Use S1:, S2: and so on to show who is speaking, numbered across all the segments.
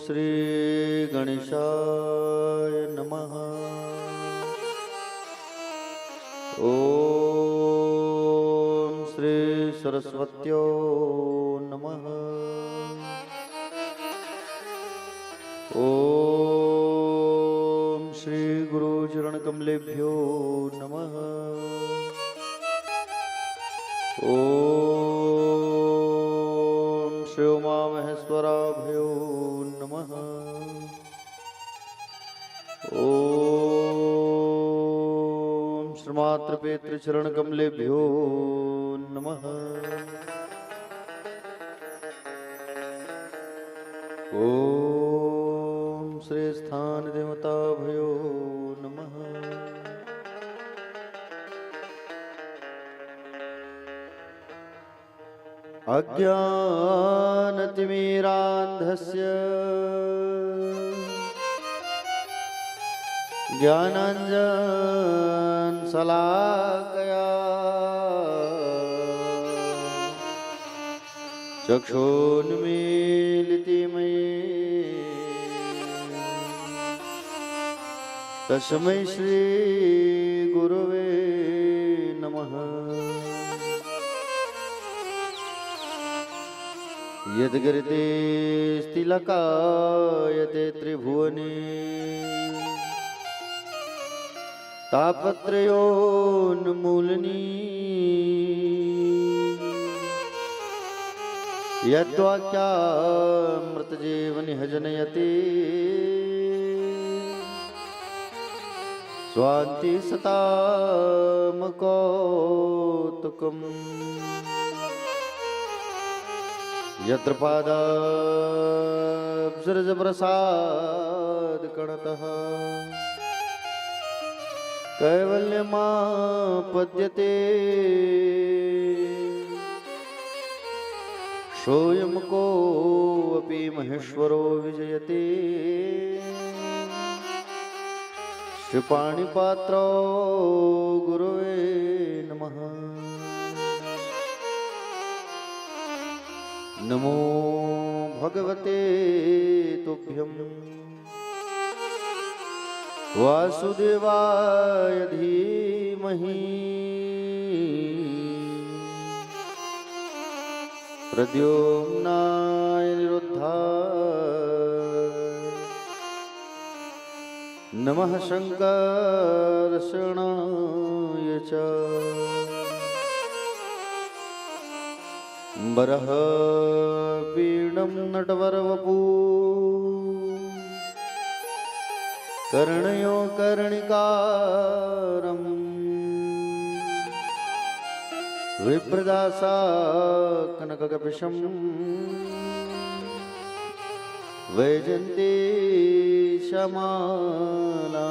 S1: श्री गणेशाय नमः। ओम श्री सरस्वत्यो नमः। ओम श्री गुरु चरण कमलेभ्यो नमः। ओम श्री उमा महेश्वराभ्यो नमः। ओम श्रीमातृपेतृ चरण कमलेभ्यो नमः। ओम श्री स्थान देवताभ्यो नमः। अज्ञानतिमिरान्धस्य ज्ञानाञ्जनशलाकया चक्षुन्मीलितं तस्मै श्री गुरवे नमः। यद्गिरिते स्थिलकायते त्रिभुवने तापत्रयोन्मूलनी यद्वाक्यामृतजीवनिह जनयति स्वान्ति सतामकौतुकम् यत्र पादाब्जरजप्रसादकणतः कैवल्यमापद्यते सोऽयं कोऽपि महेश्वरो विजयते श्रीपाणिपात्रो गुरुवे नमः। नमो भगवते तुभ्यं वासुदेवाय धीमहि प्रद्युम्नाय निरुद्धाय नमः शङ्करशरणाय च बरहपीडं नटवरवपु कर्णयो कर्णिकारं विप्रदासाकनककपिशं वैजन्तीशमाला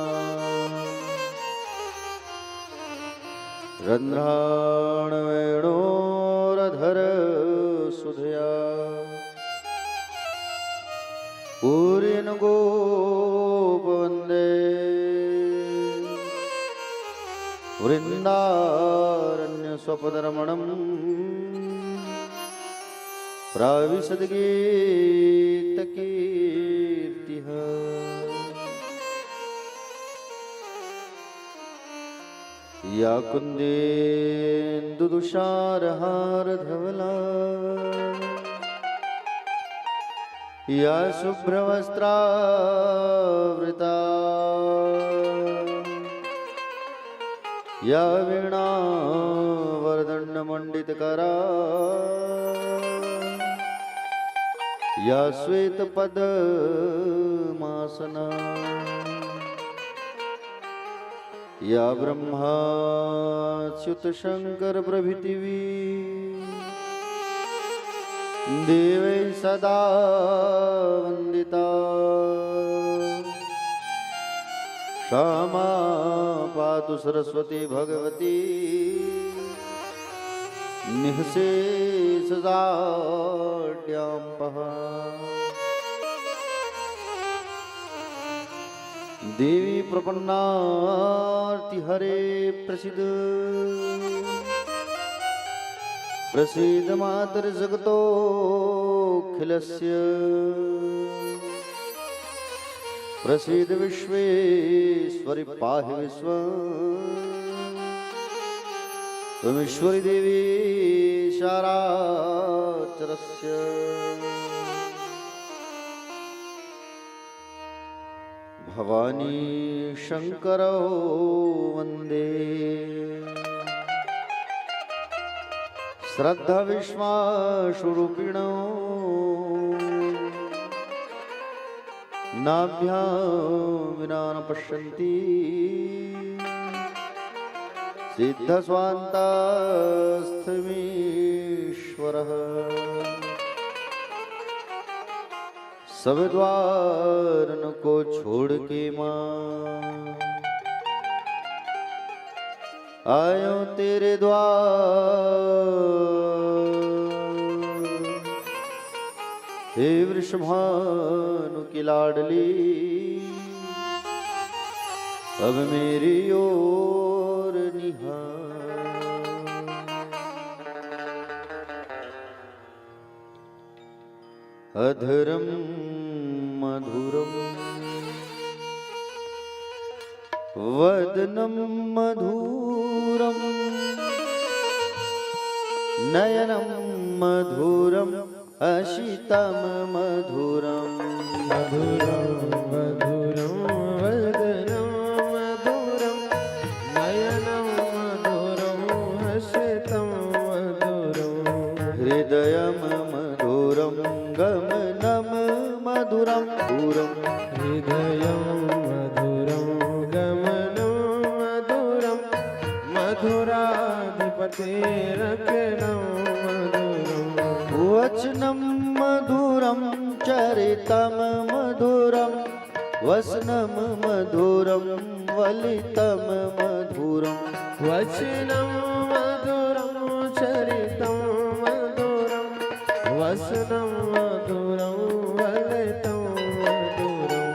S1: रन्ध्राणवेणोरधर सुधया पूरेण गोपवन्दे वृन्दारण्यस्वपदरमणं प्राविशद्गीतकीर्तिः। या कुन्देन्दुदुषारहारधवला या शुभ्रवस्त्रावृता या वीणावरदण्डमण्डितकरा या श्वेतपद्मासना या ब्रह्माच्युतशङ्करप्रभृतिवी देवै सदा वन्दिता क्षमा पातु सरस्वती भगवती निःशेषजाड्याम्पः। देवी प्रपन्नार्तिहरे प्रसीद प्रसीद मातर्जगतोऽखिलस्य प्रसीद विश्वेश्वरि पाहि विश्व त्वमीश्वरी देवी शाराचरस्य भवानी शंकरो वंदे श्रद्धा विश्वासरूपिणो नाभ्यां विना न पश्यन्ति सिद्धस्वान्तस्थमीश्वरः सब द्वार को छोड़ के मां आयो तेरे द्वार। हे वृषभानु की लाडली अब मेरी ओर निहार। अधरम मधुरम वदनम मधुरम नयनम मधुरम अशितम मधुरम
S2: मधुरम मधुरम वदनम मधुरम नयनम मधुरम हसितम मधुरम
S1: हृदयम मधुरम गमनम मधुरम दूरम
S2: हृदयं मधुरं गमनं मधुरं मधुराधिपतेरखिलं मधुरम्
S1: वचनम मधुरम चरितम मधुरम वसनम मधुरम वलितम मधुरम
S2: वचनं मधुरं चरितं मधुरं वसनं मधुरं वलितं मधुरम्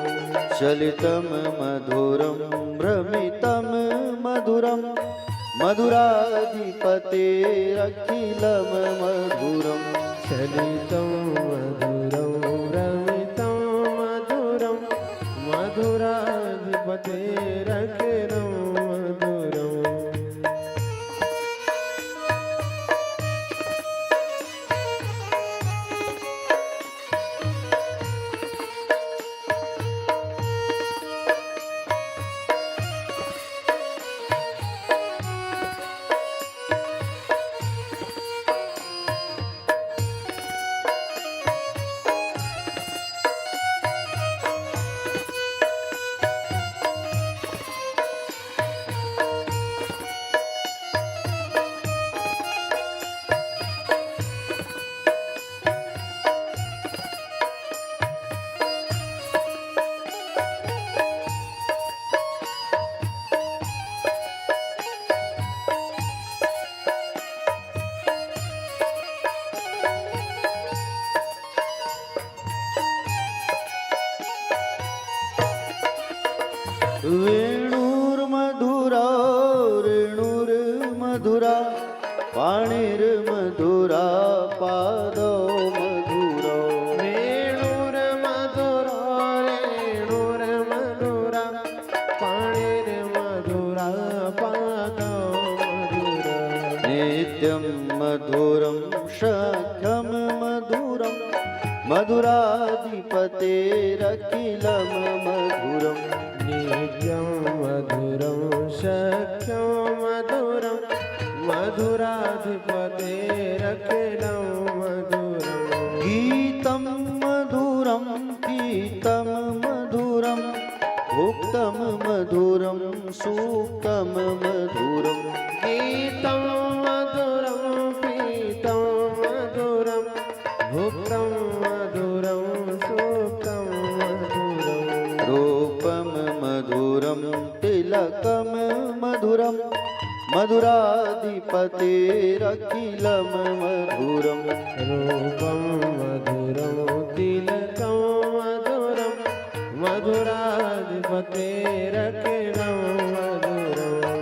S1: चलितम मधुरम भ्रमितम मधुरम मधुराधिपतेरखिलम मधुरम
S2: चलितं मधुरं रमितं मधुरं मधुराधिपतेरखिलं मधुरम्
S1: वेणुर्मधुरा रेणुर्मधुरा पाणिर्मधुरा पादो मधुरो
S2: वेणुर्मधुरा रेणुर्मधुरा पाणिर्मधुरा पादौ मधुरा
S1: नित्यं मधुरं सख्यं मधुरं मधुराधिपतेरखिलं मधुरम्
S2: नित्यं मधुरं सख्यं मधुरं मधुराधिपतेरखिलं मधुरम्
S1: गीतं मधुरं गीतं मधुरं भुक्तं मधुरं सूक्तं मधुरम्
S2: गीतं मधुरं पीतं मधुरं भुक्तं मधुरं सूक्तं मधुरम्
S1: रूपं मधुरं तिलकं मधुरं मधुराधिपतेरखिलं मधुरम्
S2: रूपं मधुरं तिलकं मधुरं मधुराधिपतेरखिलं मधुरम्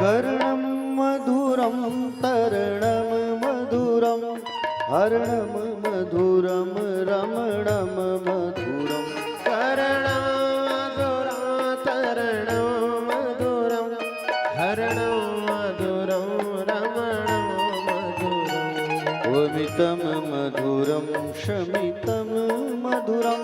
S1: कर्णं मधुरं तरणं मधुरं हरणं मधुरं रमणं मधुरं
S2: कर्णं मधुरं तरणं मधुरं हरणं मधुरं रमणं मधुरम्
S1: वमितं मधुरं शमितं मधुरं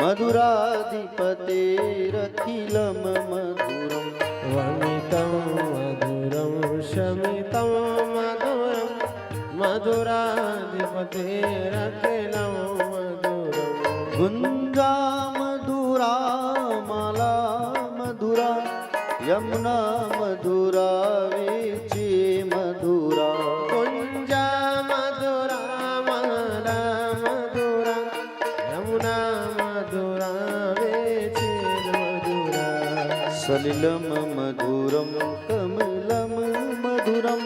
S1: मधुराधिपतेरखिलं मधुरम्
S2: वमितं मधुरं शमितं मधुरं मधुराधिपतेरखिलं मधुरम्
S1: गुञ्जा मधुरा माला मधुरा यमुना मधुरा वीची मधुरा
S2: कुञ्जा मधुरा माला मधुरा यमुना मधुरा वेचिन मधुरा
S1: सलिलं मधुरं कमलं मधुरं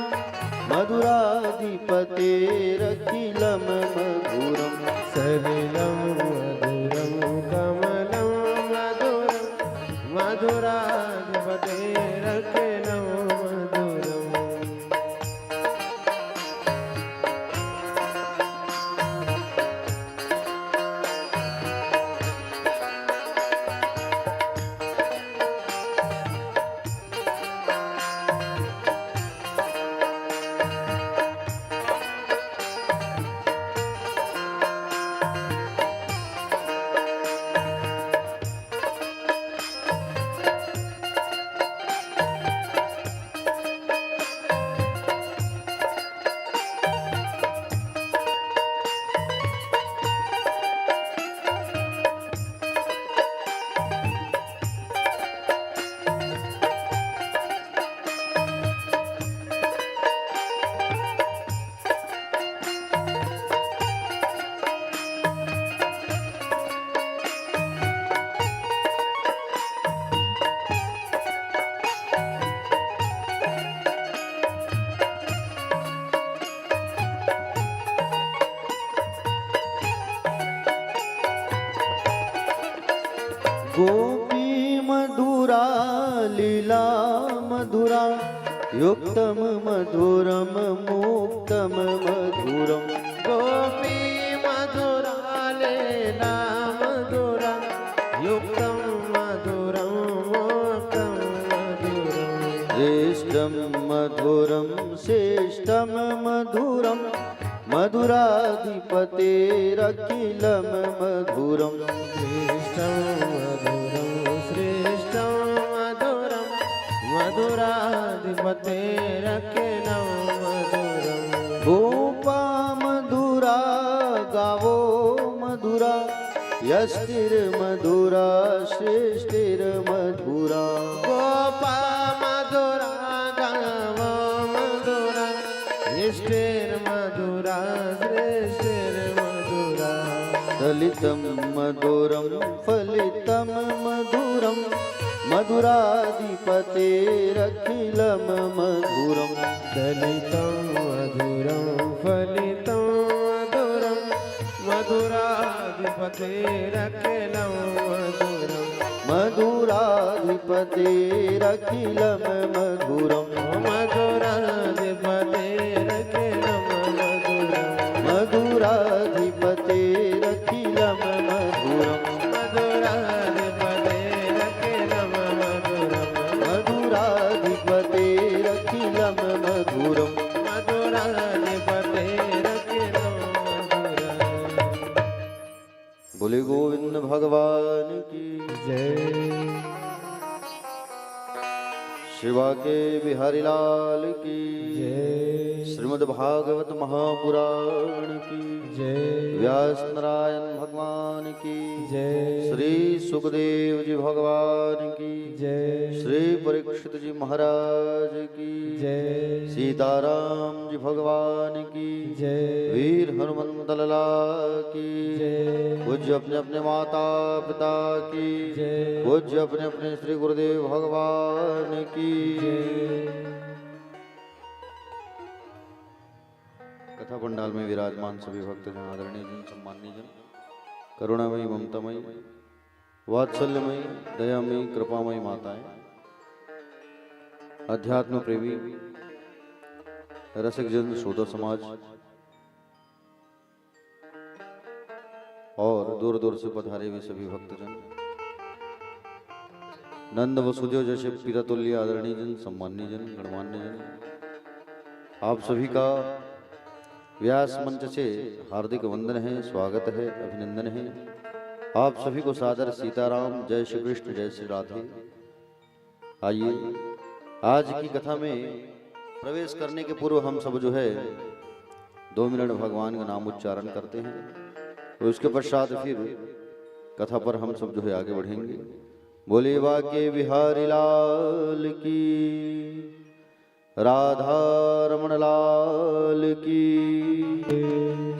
S1: मधुराधिपतेरखिलं मधुरम्
S2: सलिलं मधुरं कमलं मधुरं मधुराधिपतेरखिलं मधुरम्
S1: गोपी मधुरा लीला मधुरा युक्तं मधुरं मुक्तं मधुरम्
S2: गोपी मधुरा लीला मधुरा युक्तं मधुरं मुक्तं मधुरम्
S1: श्रेष्ठं मधुरं श्रेष्ठं मधुरं मधुराधिपतेरखिलं मधुरम्
S2: श्रेष्ठं मधुरं श्रेष्ठं मधुरं मधुराधिपतेरखिलं मधुरम्
S1: गोपा मधुरा गावो मधुरा यष्टिर्मधुरा श्रेष्ठिर्मधुरा
S2: गोपा मधुरा गावो मधुरा इष्टिर्मधुरा श्रेष्ठिर्मधुरा
S1: दलितं मधुरं फलितं मधुरं मधुराधिपतेरखिलं मधुरम्
S2: दलितं मधुरं फलितं मधुरं मधुराधिपतेरखिलं मधुरम्
S1: मधुराधिपतेरखिलं मधुरम्
S2: मधुराधिपतेरखिलं मधुरम्
S1: मधुराधिपतेरखिलं मधुरम्
S2: मधुराधिपतेरखिलं मधुरम्
S1: मधुराधिपतेरखिलं मधुरम्
S2: मधुराधिपतेरखिलं मधुरम्।
S1: बोले गोविंद भगवान की
S2: जय।
S1: शिवा के बिहारी लाल की
S2: जय।
S1: श्रीमद् भागवत महापुराण की
S2: जय।
S1: व्यास नारायण भगवान की
S2: जय।
S1: श्री सुखदेव जी भगवान की
S2: जय।
S1: श्री परीक्षित जी महाराज की
S2: जय।
S1: सीताराम जी भगवान की
S2: जय।
S1: वीर हनुमंत लला की
S2: जय।
S1: पूज्य अपने अपने माता पिता की
S2: जय।
S1: पूज्य अपने अपने श्री गुरुदेव भगवान की कथा पंडाल में विराजमान सभी भक्तजन आदरणीय जन सम्माननीय जन करुणामयी ममतामयी वात्सल्यमयी दयामयी कृपामयी माताएं अध्यात्म प्रेमी रसिक जन श्रोता समाज और दूर दूर से पधारे हुए सभी भक्तजन, नंद वसुदेव जैसे पिता तुल्य आदरणीय जन, सम्माननीय जन, गणमान्य जन, आप सभी का व्यास मंच से हार्दिक वंदन है, स्वागत है, अभिनंदन है। आप सभी को सादर सीताराम, जय श्री कृष्ण, जय श्री राधे। आइए आज की कथा में प्रवेश करने के पूर्व हम सब जो है 2 मिनट भगवान का नाम उच्चारण करते हैं, तो उसके पश्चात फिर कथा पर हम सब जो है आगे बढ़ेंगे। बोले वाके बिहारी लाल की, राधा रमण लाल की,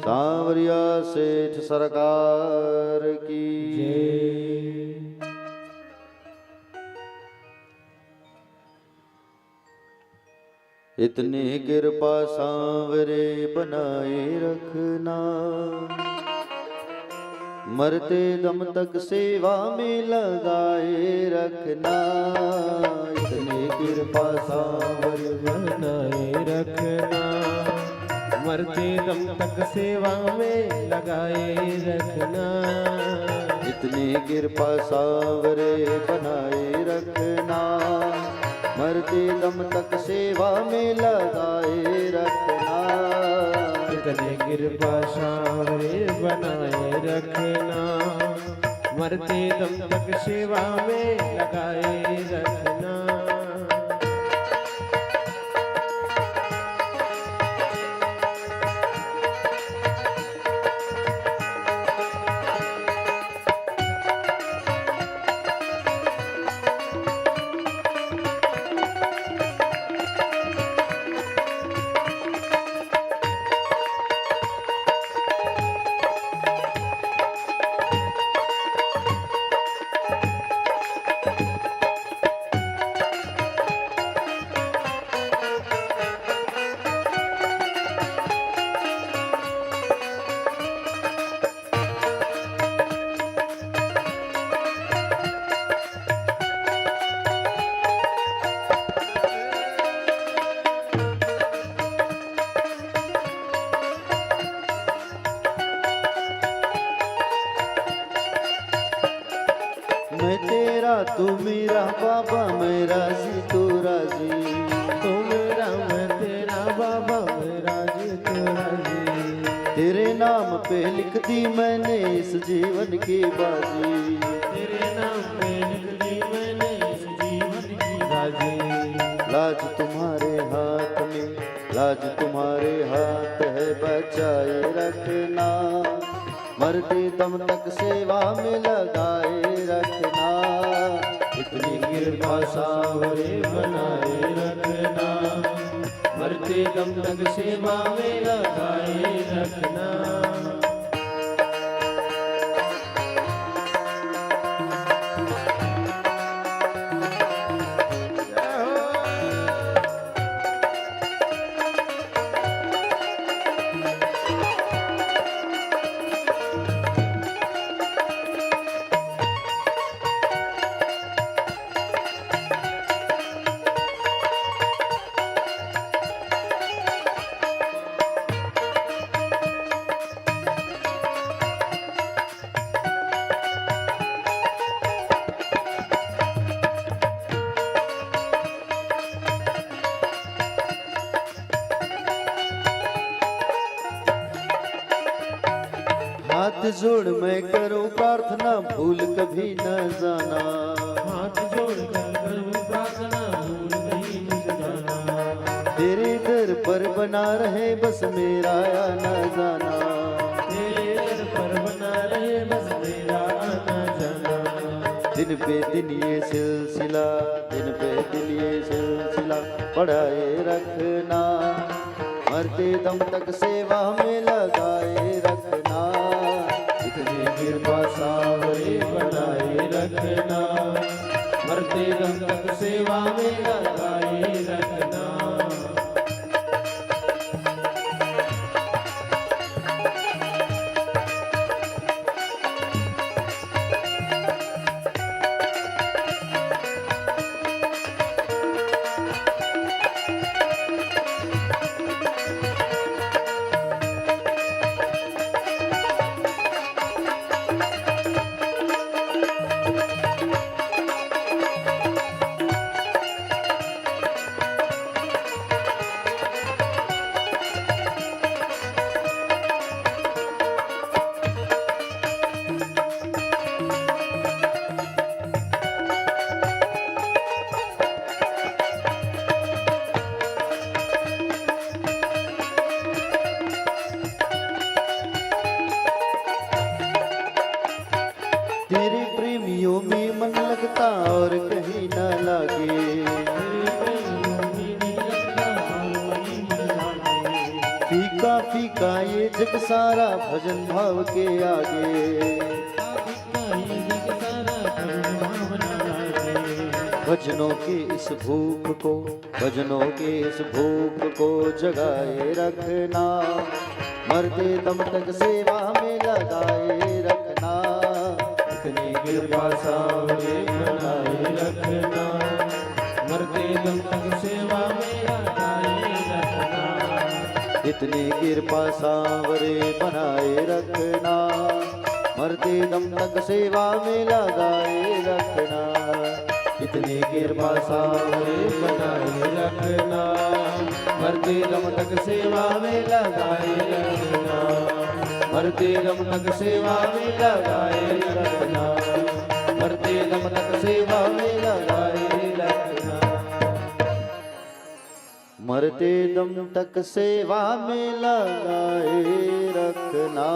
S1: सांवरिया सेठ सरकार की। इतनी कृपा सांवरे बनाए रखना, मरते दम तक सेवा में लगाए रखना। इतनी कृपा सांवरे
S2: बनाए रखना, मरते दम तक सेवा में लगाए रखना।
S1: इतनी कृपा सांवरे बनाए रखना, मरते दम तक सेवा में लगाए रखना।
S2: इतने कृपा सांवरे बनाए रखना, मरते दम तक सेवा में लगाए रखना।
S1: मैं तेरा तू मेरा बाबा, मैं राजी तू राजी।
S2: तू मेरा मैं तेरा बाबा, मैं राजी तू राजी।
S1: तेरे नाम पे लिख दी मैंने इस जीवन की बाजी।
S2: तेरे नाम पे लिख दी मैंने इस जीवन की बाजी।
S1: लाज तुम्हारे हाथ में, लाज तुम्हारे हाथ है, बचाए रखना। मरते दम तक सेवा में लगाए रखना। इतनी कृपा सांवरे
S2: बनाए रखना, मरते दम तक सेवा में लगाए रखना।
S1: हाथ जोड़ मैं करूं प्रार्थना, भूल कभी न जाना।
S2: हाथ जोड़ कर करूं प्रार्थना, भूल कहीं न जाना।
S1: तेरे दर पर बना रहे बस मेरा आना जाना।
S2: तेरे दर पर बना रहे बस मेरा आना जाना।
S1: दिन पे दिन ये सिलसिला, दिन पे दिन ये सिलसिला बढ़ाए रखना। मरते दम तक सेवा में लगाए रखना। इतनी कृपा सांवरे
S2: बनाए रखना, मरते दम तक सेवा में लगाए रखना।
S1: में मन लगता और कहीं न लागे। फीका फीका ये जग सारा भजन भाव के आगे। भजनों के इस भूख को, भजनों के इस भूख को जगाए रखना, मरते दम तक सेवा में लगाए रखना।
S2: इतनी कृपा सावरे बनाए रखना, मरते दम तक सेवा में लगाए रखना।
S1: इतनी कृपा सांवरे बनाए रखना, मरते दम तक सेवा में लगाए रखना।
S2: इतनी कृपा सावरे बनाए रखना, मरते दम तक सेवा में लगाए रखना। मरते दम तक सेवा में लगाए रखना, मरते दम तक सेवा में लगाए रखना।
S1: मरते दम तक सेवा में लगाए रखना।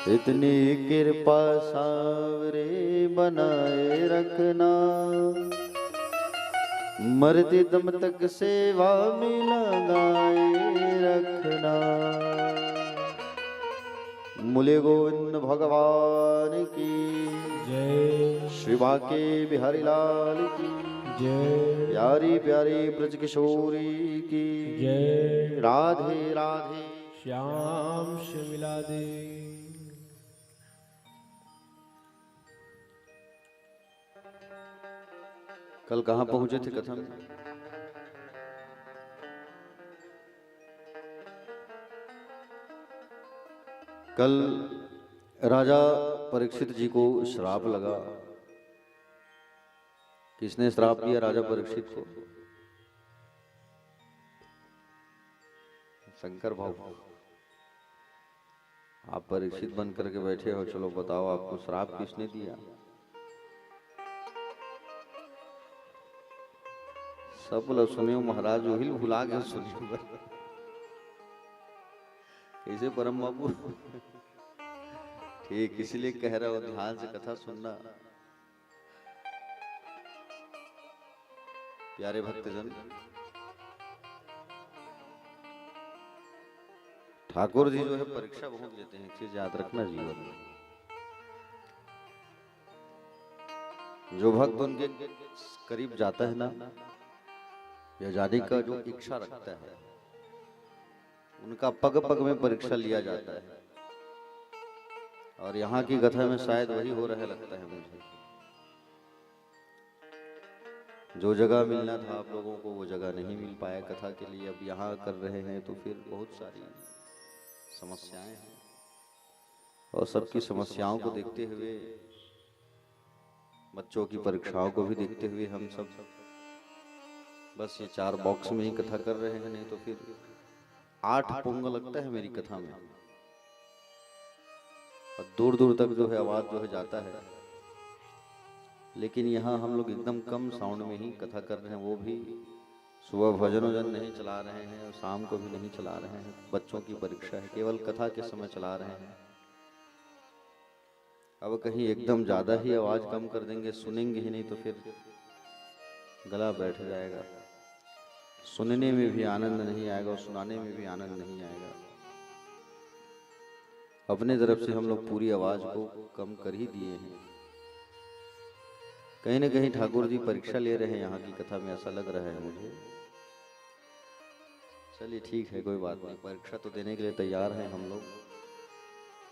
S1: इतनी कृपा सांवरे बनाए रखना, मरते दम तक सेवा में लगाए रखना। मूल्य गोविंद भगवान की
S2: जय,
S1: श्री बांके बिहारी लाल की
S2: जय,
S1: प्यारी प्यारी ब्रज किशोरी की
S2: जय।
S1: राधे राधे।
S2: श्याम से मिला दे।
S1: कल कहाँ पहुंचे थे कथा में? कल राजा परीक्षित जी को श्राप लगा। किसने श्राप दिया राजा परीक्षित को? शंकर भाऊ। आप परीक्षित बन करके बैठे हो, चलो बताओ आपको श्राप किसने दिया? सब लोग सुने महाराज, वही भुला गए सुनियो। कैसे परम बाबू? ठीक, इसलिए कह रहा हूं ध्यान से कथा सुनना। प्यारे भक्तजन, ठाकुर जी जो है परीक्षा बहुत लेते हैं, चीज याद रखना जीवन में। जो भक्त उनके करीब जाता है ना, या जाने का जो इच्छा रखता है, उनका पग पग में परीक्षा लिया जाता है। और यहाँ की कथा में शायद वही हो रहा है, लगता है मुझे। जो जगह मिलना था आप लोगों को, वो जगह नहीं मिल पाया कथा के लिए। अब यहाँ कर रहे हैं तो फिर बहुत सारी समस्याएं हैं, और सबकी समस्याओं को देखते हुए, बच्चों की परीक्षाओं को भी देखते हुए, हम सब बस ये 4 बॉक्स में ही कथा कर रहे हैं। नहीं तो फिर 8 पोंग लगता है मेरी कथा में, और दूर दूर तक जो है आवाज जो है जाता है। लेकिन यहाँ हम लोग एकदम कम साउंड में ही कथा कर रहे हैं, वो भी सुबह भजन वजन नहीं चला रहे हैं और शाम को भी नहीं चला रहे हैं। बच्चों की परीक्षा है, केवल कथा के समय चला रहे हैं। अब कहीं एकदम ज्यादा ही आवाज कम कर देंगे, सुनेंगे ही नहीं तो फिर गला बैठ जाएगा। सुनने में भी आनंद नहीं आएगा और सुनाने में भी आनंद नहीं आएगा। अपने तरफ से हम लोग पूरी आवाज को कम कर ही दिए हैं। कहीं न कहीं ठाकुर जी परीक्षा ले रहे हैं यहाँ की कथा में, ऐसा लग रहा है मुझे। चलिए ठीक है, कोई बात नहीं, परीक्षा तो देने के लिए तैयार हैं हम लोग।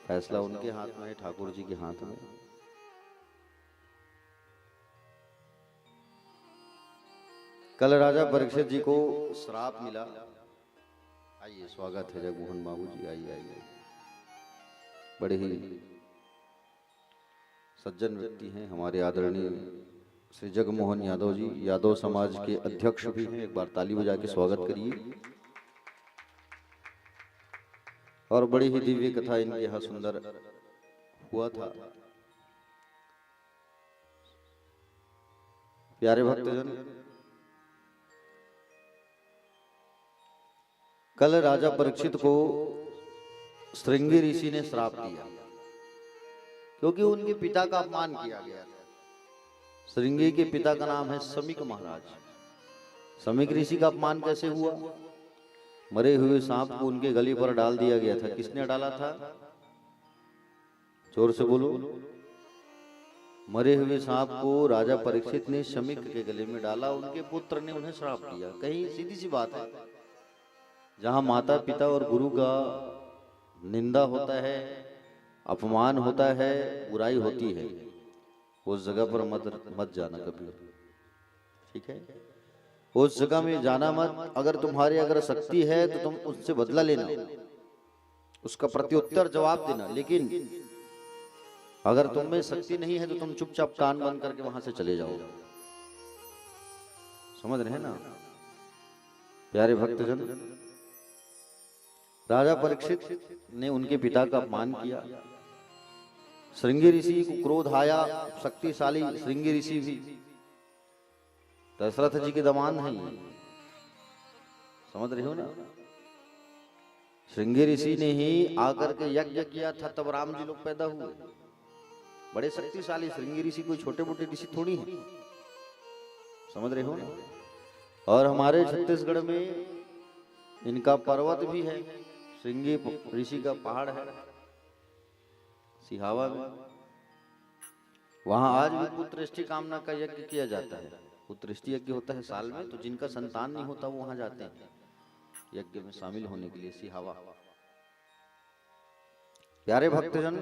S1: फैसला उनके हाथ में है, ठाकुर जी के हाथ में। कल राजा परीक्षित जी को श्राप मिला। आइए, स्वागत है जगमोहन बाबू जी, आइए आइए। बड़े ही सज्जन व्यक्ति हैं हमारे आदरणीय श्री जगमोहन यादव जी, यादव समाज के अध्यक्ष भी हैं। एक बार ताली बजा के स्वागत करिए। और बड़ी ही दिव्य कथा इनके यहाँ सुंदर हुआ था। प्यारे भक्तजन, कल राजा परीक्षित को श्रृंगी ऋषि ने श्राप दिया क्योंकि उनके पिता का अपमान किया गया था। श्रृंगी के पिता का नाम है समीक महाराज। समीक ऋषि का अपमान कैसे हुआ? मरे हुए सांप को उनके गले पर डाल दिया गया था। किसने डाला था? जोर से बोलो। मरे हुए सांप को राजा परीक्षित ने समीक के गले में डाला। उनके पुत्र ने उन्हें श्राप दिया। कहीं सीधी सी बात है, जहां माता पिता और गुरु का निंदा होता है, अपमान होता है, बुराई होती है, उस जगह पर मत जाना कभी। ठीक है, उस जगह में जाना मत। अगर तुम्हारी अगर शक्ति है तो तुम उससे बदला लेना, उसका प्रत्युत्तर जवाब देना। लेकिन अगर तुम में शक्ति नहीं है तो तुम चुपचाप कान बंद करके वहां से चले जाओ। समझ रहे हैं ना प्यारे भक्तजन? राजा परीक्षित ने उनके पिता का अपमान किया। श्रृंगी ऋषि को क्रोध आया। शक्तिशाली श्रृंगी ऋषि भी दशरथ जी के दामाद हैं। समझ रहे हो ना? श्रृंगी ऋषि ने ही आकर के यज्ञ किया था, तब राम जी लोग पैदा हुए। बड़े शक्तिशाली श्रृंगी ऋषि कोई छोटे मोटे ऋषि थोड़ी हैं। समझ रहे हो ना? और हमारे छत्तीसगढ़ में इनका पर्वत भी है, श्रृंगी ऋषि का पहाड़ है सिहावा में। वहां आज भी पुत्रष्टि कामना का यज्ञ किया जाता है। पुत्रष्टि यज्ञ होता है साल में, तो जिनका संतान नहीं होता वो वहां जाते हैं यज्ञ में शामिल होने के लिए, सिहावा। प्यारे भक्तजन,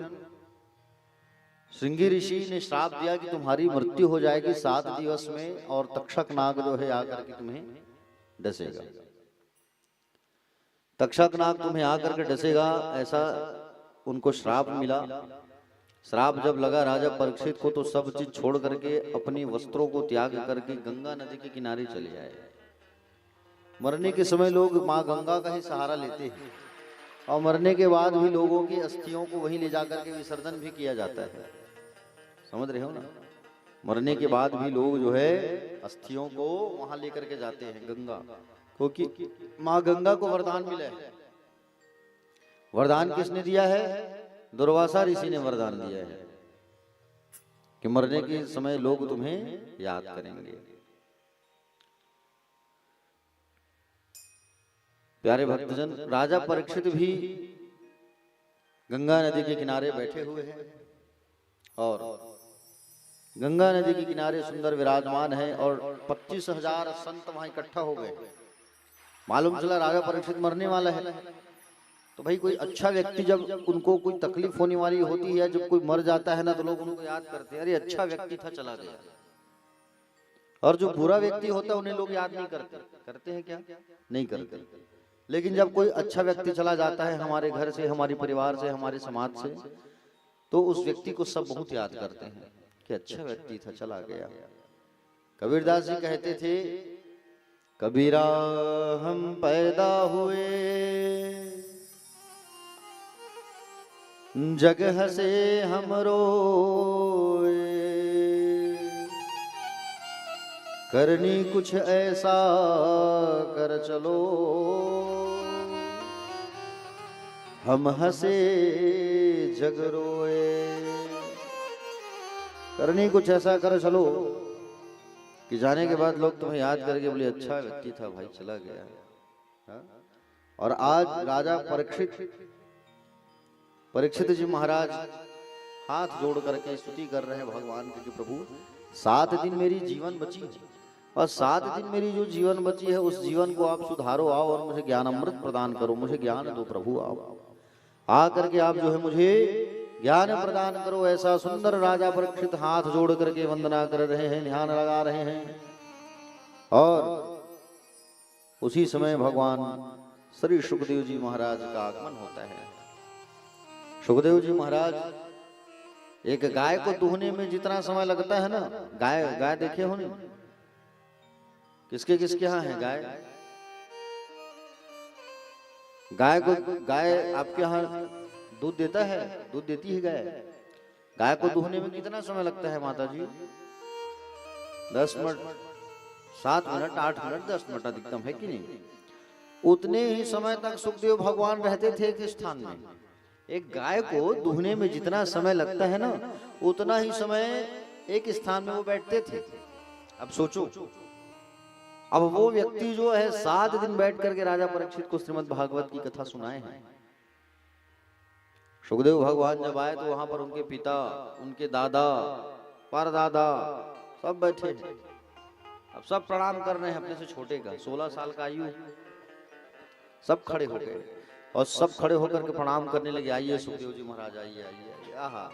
S1: श्रृंगी ऋषि ने श्राप दिया कि तुम्हारी मृत्यु हो जाएगी 7 दिवस में, और तक्षक नाग जो है आकर के तुम्हें डसेगा। तक्षक नाग तुम्हें आकर के डसेगा, ऐसा उनको श्राप मिला। श्राप जब लगा राजा परीक्षित को, तो सब चीज छोड़ करके अपनी वस्त्रों को त्याग करके गंगा नदी के किनारे चले आए। मरने के समय लोग माँ गंगा का ही सहारा लेते हैं, और मरने के बाद भी लोगों की अस्थियों को वहीं ले जाकर के विसर्जन भी किया जाता है। समझ रहे हो ना? मरने के बाद भी लोग जो है अस्थियों को वहां लेकर के जाते हैं गंगा, क्योंकि माँ गंगा को वरदान मिला है। वरदान किसने दिया है? दुर्वासा ऋषि ने वरदान दिया है कि मरने के समय लोग तुम्हें याद करेंगे। प्यारे भक्तजन, राजा परीक्षित भी गंगा नदी के किनारे बैठे हुए हैं, और गंगा नदी के किनारे सुंदर विराजमान है, और 25,000 संत वहां इकट्ठा हो गए। मालूम चला राजा परीक्षित मरने वाला है, तो भाई कोई अच्छा व्यक्ति जब उनको कोई तकलीफ होने वाली होती है, जब कोई मर जाता है ना, तो लोग उनको याद करते हैं, अरे अच्छा व्यक्ति था चला गया। और जो बुरा व्यक्ति होता है उन्हें लोग याद नहीं करते। करते हैं क्या? नहीं करते। लेकिन जब कोई अच्छा व्यक्ति चला जाता है हमारे घर से, हमारे परिवार से, हमारे समाज से, तो उस व्यक्ति को सब बहुत याद करते हैं कि अच्छा व्यक्ति था चला गया। कबीरदास जी कहते थे, कबीरा हम पैदा हुए जग हसे हम रोए, करनी कुछ ऐसा कर चलो, हम हंसे जग रोए। करनी कुछ ऐसा कर चलो कि जाने के बाद लोग तुम्हें याद करके बोले अच्छा व्यक्ति था भाई चला गया। हा? और आज राजा परीक्षित जी महाराज हाथ जोड़ करके स्तुति कर रहे हैं भगवान की कि प्रभु 7 दिन मेरी जीवन बची, और 7 दिन मेरी जो जीवन बची है उस जीवन को आप सुधारो आओ, और मुझे ज्ञान अमृत प्रदान करो, मुझे ज्ञान दो प्रभु आओ, आ करके आप जो है मुझे ज्ञान प्रदान करो। ऐसा सुंदर राजा परीक्षित हाथ जोड़ करके वंदना कर रहे हैं, ध्यान लगा रहे हैं। और उसी समय भगवान श्री सुखदेव जी महाराज का आगमन होता है। सुखदेव जी महाराज, एक गाय को दूहने में जितना समय लगता है ना, गाय देखे हो नहीं? किसके यहाँ है गाय? गाय आपके यहाँ दूध देता है? दूध देती है गाय? गाय को दूहने में कितना समय लगता है माता जी? 10 मिनट, 7 मिनट, 8 मिनट, 10 मिनट अधिकतम, है कि नहीं? उतने ही समय तक सुखदेव भगवान रहते थे किस स्थान में? एक गाय को दुहने में जितना समय लगता है ना, उतना ही समय एक स्थान में वो बैठते थे। अब सोचो, अब वो व्यक्ति जो है 7 दिन बैठ करके राजा परीक्षित को श्रीमद् भागवत की कथा सुनाए हैं। सुखदेव भगवान जब आए तो वहां पर उनके पिता, उनके दादा, परदादा सब बैठे हैं। अब सब प्रणाम कर रहे हैं अपने से छोटे का, 16 साल का आयु। सब खड़े हो गए और सब खड़े होकर के प्रणाम करने लगे। आइए सुखदेव जी महाराज, आइए आइए आइए। आहा,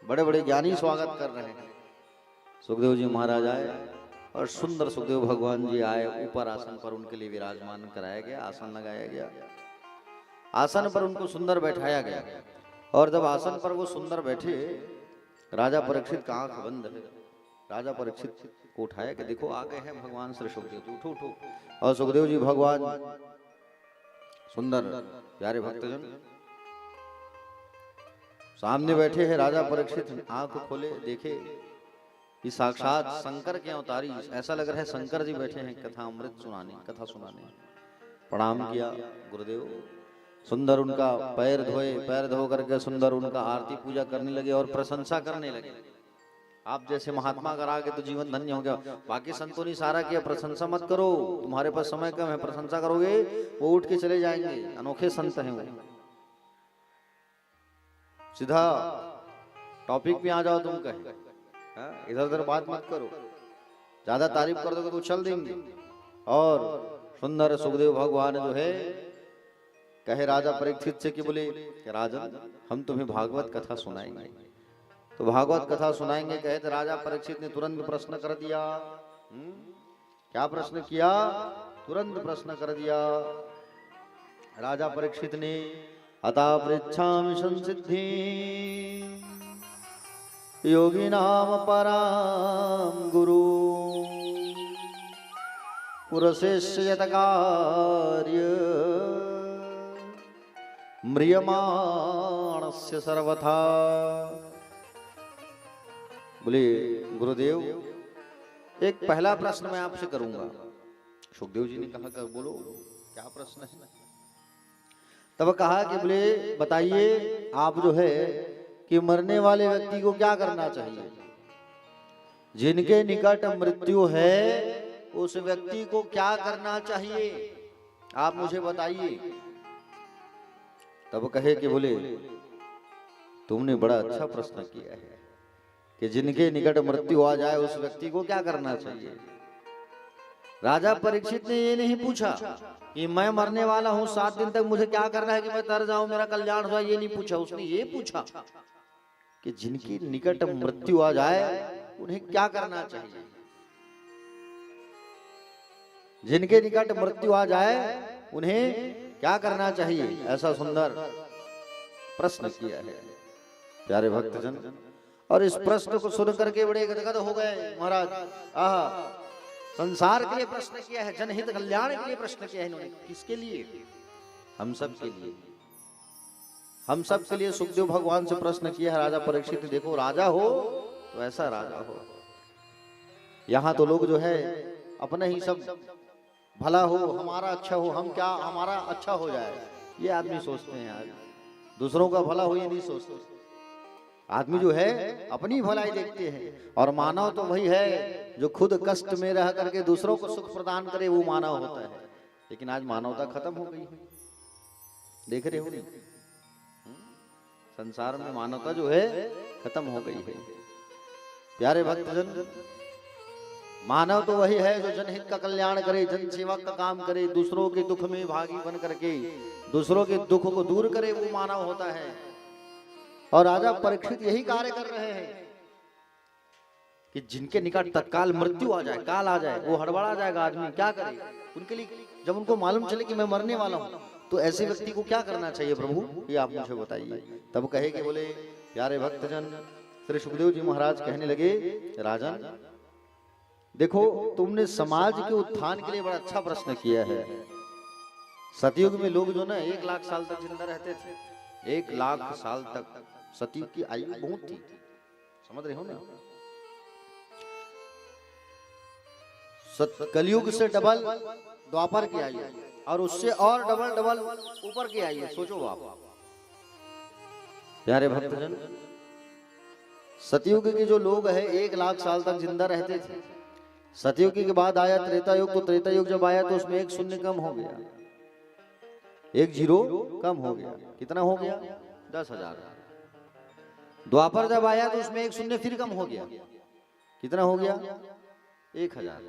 S1: बड़े बड़े ज्ञानी स्वागत कर रहे हैं। सुखदेव जी महाराज आए और सुंदर सुखदेव भगवान जी आए। ऊपर आसन पर उनके लिए विराजमान कराया गया, आसन लगाया गया। आसन पर उनको सुंदर बैठाया गया और जब आसन पर वो सुंदर बैठे, राजा परीक्षित का आंख बंद है। राजा परीक्षित को उठाया कि देखो आ गए हैं भगवान श्री सुखदेव, उठो उठो। और सुखदेव जी भगवान सुंदर प्यारे भक्तजन सामने बैठे हैं। राजा परीक्षित आंख खोले, देखे कि साक्षात शंकर के अवतारी, ऐसा लग रहा है शंकर जी बैठे हैं कथा अमृत सुनाने, कथा सुनाने। प्रणाम किया गुरुदेव। सुंदर उनका पैर धोए, पैर धो करके सुंदर उनका आरती पूजा करने लगे और प्रशंसा करने लगे। आप जैसे महात्मा अगर आगे तो जीवन धन्य हो गया। बाकी संतों ने सारा किया, प्रशंसा मत करो, तुम्हारे पास समय कम है, प्रशंसा करोगे वो उठ के चले जाएंगे। अनोखे संत हैं वो। सीधा टॉपिक पे आ जाओ, तुम कहे इधर उधर बात मत करो, ज्यादा तारीफ कर दोगे तो चल देंगे। और सुंदर सुखदेव भगवान जो है कहे राजा परीक्षित से कि बोले राजन हम तुम्हें भागवत कथा सुनाएंगे। तो भागवत कथा सुनाएंगे कहे तो राजा परीक्षित ने तुरंत प्रश्न कर दिया। क्या प्रश्न किया? तुरंत प्रश्न कर दिया राजा परीक्षित ने। अतः पृच्छामि संसिद्धि योगिनाम पराम गुरु पुरसेष्यत कार्य म्रियमाणस्य सर्वथा। बोले गुरुदेव एक पहला प्रश्न मैं आपसे करूंगा। सुखदेव जी ने कहा कर बोलो क्या प्रश्न है। तब कहा कि बोले बताइए आप जो है कि मरने वाले व्यक्ति को क्या करना चाहिए, जिनके निकट मृत्यु है उस व्यक्ति को क्या करना चाहिए, आप मुझे बताइए। तब कहे कि बोले तुमने बड़ा अच्छा प्रश्न किया है कि जिनके निकट मृत्यु आ जाए उस व्यक्ति को क्या करना चाहिए। राजा परीक्षित ने ये नहीं पूछा कि मैं मरने वाला हूं 7 दिन तक मुझे क्या करना है कि मैं तर जाऊं मेरा कल्याण हो जाए, ये नहीं पूछा। उसने ये पूछा कि जिनके निकट मृत्यु आ जाए उन्हें क्या करना चाहिए। जिनके निकट मृत्यु आ जाए उन्हें क्या करना चाहिए, ऐसा सुंदर प्रश्न किया है प्यारे भक्तजन। और इस प्रश्न को सुन करके बड़े गदगद हो गए महाराज। आहा, संसार के लिए प्रश्न किया है, जनहित कल्याण के लिए प्रश्न किया है इन्होंने। किसके लिए? हम सब के लिए। हम सब के लिए सुखदेव भगवान से प्रश्न किया है राजा परीक्षित। देखो राजा हो तो ऐसा राजा हो। यहाँ तो लोग जो है अपने ही सब भला हो, हमारा अच्छा हो, हम क्या हमारा अच्छा हो जाए, ये आदमी सोचते हैं यार। दूसरों का भला हो ये नहीं सोचते। आदमी जो है अपनी भलाई देखते हैं। और मानव तो वही है जो खुद कष्ट में रह करके दूसरों को सुख प्रदान करे, वो मानव होता है। लेकिन आज मानवता खत्म हो गई है, देख रहे हो नहीं? संसार में मानवता जो है खत्म हो गई है प्यारे भक्तजन। मानव तो वही है जो जनहित का कल्याण करे, जन सेवा का काम करे, दूसरों के दुख में भागी बन करके दूसरों के दुख को दूर करे, वो मानव होता है। और राजा परीक्षित यही कार्य कर रहे हैं कि जिनके निकट तत्काल मृत्यु आ जाए, काल आ जाए, वो हड़बड़ा जाएगा आदमी, क्या करे उनके लिए। जब उनको मालूम चले कि मैं मरने वाला हूं तो ऐसे व्यक्ति को क्या करना चाहिए प्रभु, ये आप मुझे बताइए। तब कहे कि बोले प्यारे भक्तजन श्री सुखदेव जी महाराज कहने लगे राजन देखो तुमने समाज के उत्थान के लिए बड़ा अच्छा प्रश्न किया है। सतयुग में लोग जो ना 1 लाख साल तक जिंदा रहते थे। 1 लाख साल तक सती की आयु बहुत थी, समझ रहे हो ना। कलयुग से डबल द्वापर की आयु और उससे और डबल ऊपर की आयु। सोचो आप प्यारे भक्तजन, सतयुग के जो लोग हैं 1,00,000 साल तक जिंदा रहते थे। सतयुग के बाद आया त्रेता युग, तो त्रेता युग जब आया तो उसमें एक शून्य कम हो गया, एक जीरो कम हो गया। कितना हो गया? 10,000। द्वापर जब आया तो उसमें एक शून्य फिर कम हो गया। कितना हो गया? 1,000।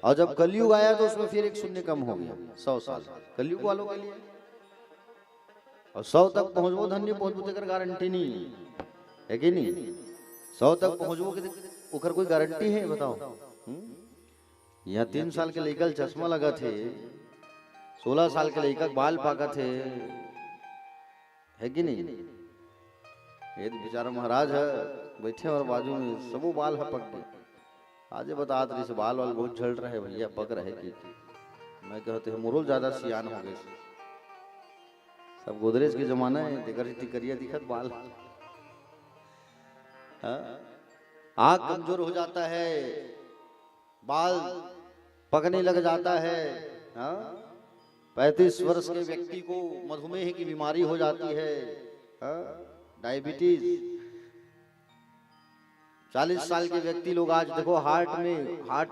S1: और जब कलयुग आया तो उसमें फिर एक शून्य कम हो गया, 100 साल कलयुग वालों के लिए। और 100 तक पहुंचबो धन्य पहुंचबो तेकर गारंटी नहीं है कि नहीं? 100 तक पहुंचबो के ओकर कोई गारंटी है? बताओ। यहाँ 3 साल के लड़का चश्मा लगा थे, 16 साल के लड़का बाल पाका थे, है कि नहीं? ये बेचारा महाराज है बैठे और बाजू में सबो बाल है पक गए। आज बता रही से बाल वाल बहुत झड़ रहे भैया, पक रहे कि मैं कहते हैं मोरो ज्यादा सियान हो गए। सब गोदरेज के जमाना है, देकर टिकरिया दिखत बाल। आँख कमजोर हो जाता है, बाल पकने लग जाता है। 35 वर्ष के व्यक्ति को मधुमेह की बीमारी हो जाती है, डायबिटीज। 40 साल के व्यक्ति लोग आज देखो हार्ट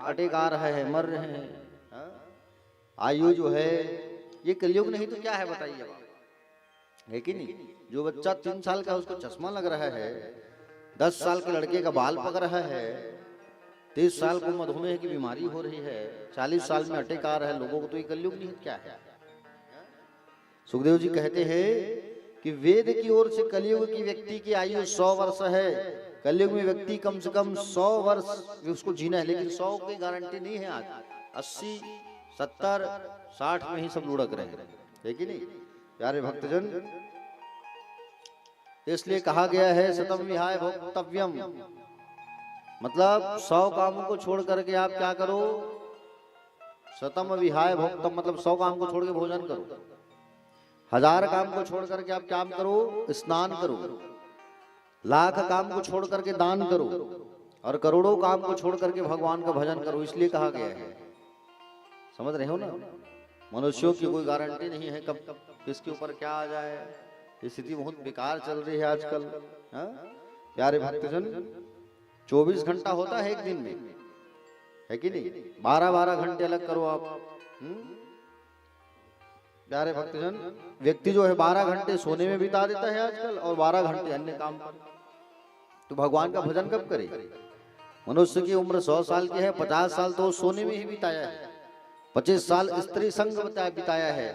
S1: अटैक आ रहा है, मर रहे हैं। आयु जो है ये कलयुग नहीं तो क्या है बताइए, है कि नहीं? जो बच्चा 3 साल का उसको चश्मा लग रहा है, 10 साल के लड़के का बाल पक रहा है, 30 साल को मधुमेह की बीमारी हो रही है, 40 साल में अटैक आ रहा है लोगों को, तो ये कलयुग नहीं क्या है? सुखदेव जी कहते हैं कि वेद की ओर से कलयुग की व्यक्ति की आयु 100 वर्ष है। कलयुग में व्यक्ति कम से कम 100 वर्ष उसको जीना है, लेकिन 100 की गारंटी नहीं है। आज 80, 70, 60 में ही सब लुढ़क रहे हैं, है कि नहीं? प्यारे भक्तजन, इसलिए कहा गया है शतम विहाय भोक्तव्यम, मतलब 100 कामों को छोड़ करके आप क्या करो? शतम विहाय भोक्तम मतलब 100 काम को छोड़ के भोजन करो। 1000 काम को छोड़ करके आप क्या करो? स्नान करो। लाख काम को छोड़ करके दान करो, और करोड़ों काम को छोड़ करके भगवान का भजन करो। इसलिए कहा गया है। समझ रहे हो ना? मनुष्यों की कोई गारंटी नहीं है कब किसके ऊपर क्या आ जाए। स्थिति बहुत बेकार चल रही है आजकल। प्यारे भक्तजन, 24 घंटा होता है एक दिन में, है कि नहीं? 12-12 घंटे अलग करो आप। प्यारे भक्तजन, व्यक्ति जो है 12 घंटे सोने में बिता देता है आजकल, और 12 घंटे अन्य काम पर। तो भगवान का भजन कब करे? मनुष्य की उम्र 100 साल की है, 50 साल तो सोने में ही बिताया है, 25 साल स्त्री संग बिताया है।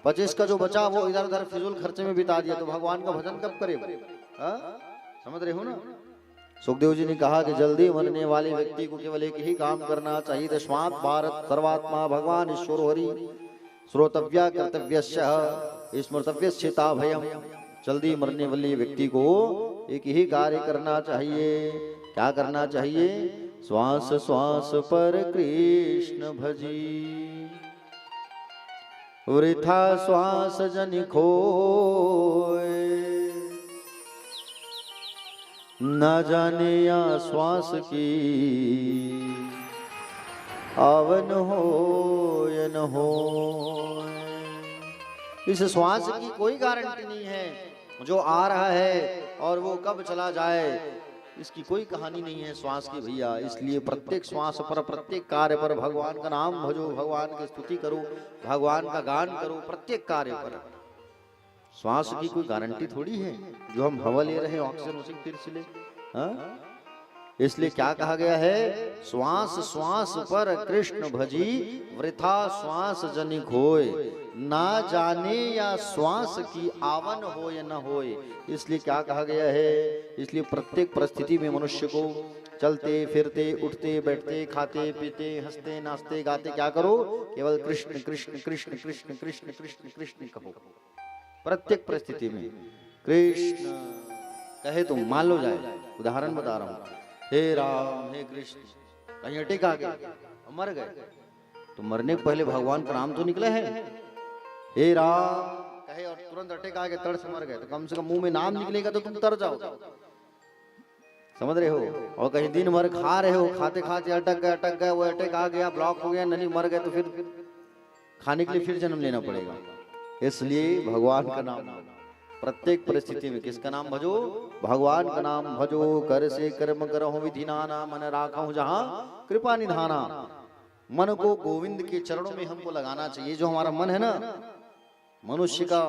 S1: 25 का जो बचा वो इधर उधर फिजूल खर्चे में बिता दिया, तो भगवान का भजन कब करे? समझ रहे हो ना? सुखदेव जी ने कहा कि जल्दी मरने वाले व्यक्ति को केवल एक ही काम करना चाहिए, तस्मात् भारत सर्वात्मा भगवान ईश्वर हरि श्रोतव्या कर्तव्यस्य स्मर्तव्यस्यता भयम। जल्दी मरने वाले व्यक्ति को एक ही कार्य करना चाहिए। क्या करना चाहिए? श्वास श्वास पर कृष्ण भजी, वृथा श्वास जन खोए, न जाने या श्वास की आवन हो या न हो। इस श्वास की कोई गारंटी नहीं है, जो आ रहा है और वो कब चला जाए इसकी कोई कहानी नहीं है श्वास की भैया। इसलिए प्रत्येक श्वास पर, प्रत्येक कार्य पर भगवान का नाम भजो, भगवान की स्तुति करो, भगवान का गान करो। प्रत्येक कार्य पर श्वास की कोई गारंटी थोड़ी है। जो हम हवा ले रहे हैं ऑक्सीजन उसी फिर से ले। इसलिए क्या कहा गया है? श्वास श्वास पर कृष्ण भजी, वृथा श्वास जनि खोए, ना जाने या श्वास की आवन हो या न होए। इसलिए क्या कहा गया है? इसलिए प्रत्येक परिस्थिति में मनुष्य को चलते फिरते, उठते बैठते, खाते पीते, हंसते नाचते गाते क्या करो? केवल कृष्ण कृष्ण कृष्ण कृष्ण कृष्ण कृष्ण कृष्ण कहो। प्रत्येक परिस्थिति में कृष्ण कहे तो मान लो जाए। उदाहरण बता रहा हूं, हे राम हे कृष्ण, कहीं अटैक आ गया, मर गए, तो मरने के पहले भगवान का नाम तो निकला है। हे राम कहे और तुरंत अटैक आ गया, तड़ से मर गए, तो कम से कम मुंह में नाम निकलेगा तो तुम तर जाओगे। समझ रहे हो? और कहीं दिन भर खा रहे हो, खाते खाते अटक गए, वो अटैक आ गया, ब्लॉक हो गया, नली मर गए, तो फिर खाने के लिए फिर जन्म लेना पड़ेगा। इसलिए भगवान का नाम प्रत्येक परिस्थिति में किसका नाम भजो? भगवान का नाम भजो। कर से कर्म करहु विधि नाना, मन राखहु जहां कृपा निधाना। मन को गोविंद के चरणों में हमको लगाना चाहिए। जो हमारा मन है ना, मनुष्य का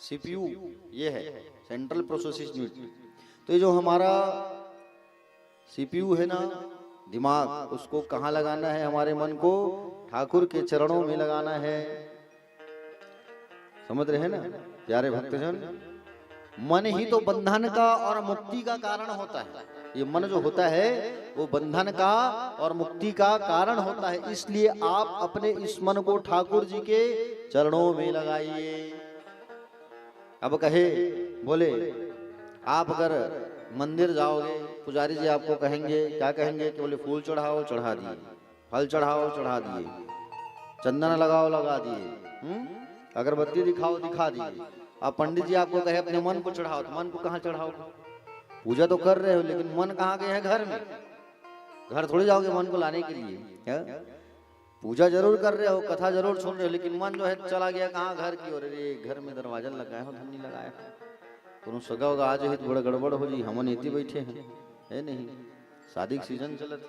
S1: सीपीयू ये है, सेंट्रल प्रोसेसिंग यूनिट। तो ये जो हमारा सीपीयू है ना, दिमाग, उसको कहाँ लगाना है? हमारे मन को ठाकुर के चरणों में लगाना है। समझ रहे हैं ना प्यारे भक्तजन? मन ही तो बंधन का और मुक्ति का कारण होता है। ये मन जो होता है वो बंधन का और मुक्ति का कारण होता है। इसलिए आप अपने इस मन को ठाकुर जी के चरणों में लगाइए। अब कहे बोले, आप अगर मंदिर जाओगे, पुजारी जी आपको कहेंगे, क्या कहेंगे कि बोले फूल चढ़ाओ, चढ़ा दिए, फल चढ़ाओ, चढ़ा दिए, चंदन लगाओ, लगा दिए, अगरबत्ती दिखाओ, दिखा दिए। अब पंडित जी आपको कहे अपने मन को चढ़ाओ, तो मन को कहाँ चढ़ाओ? पूजा तो कर रहे हो लेकिन मन कहाँ गए है? घर में। घर थोड़ी जाओगे मन को लाने के लिए, क्या? पूजा जरूर कर रहे हो, कथा जरूर सुन रहे हो, लेकिन मन जो है चला गया कहाँ? घर की ओर। अरे घर में दरवाजा लगाया हो, धन्नी लगाया हो, सगा होगा आज ही थोड़ा गड़बड़ हो जी, हम नीति बैठे हैं, है नहीं? शादी के सीजन चलत,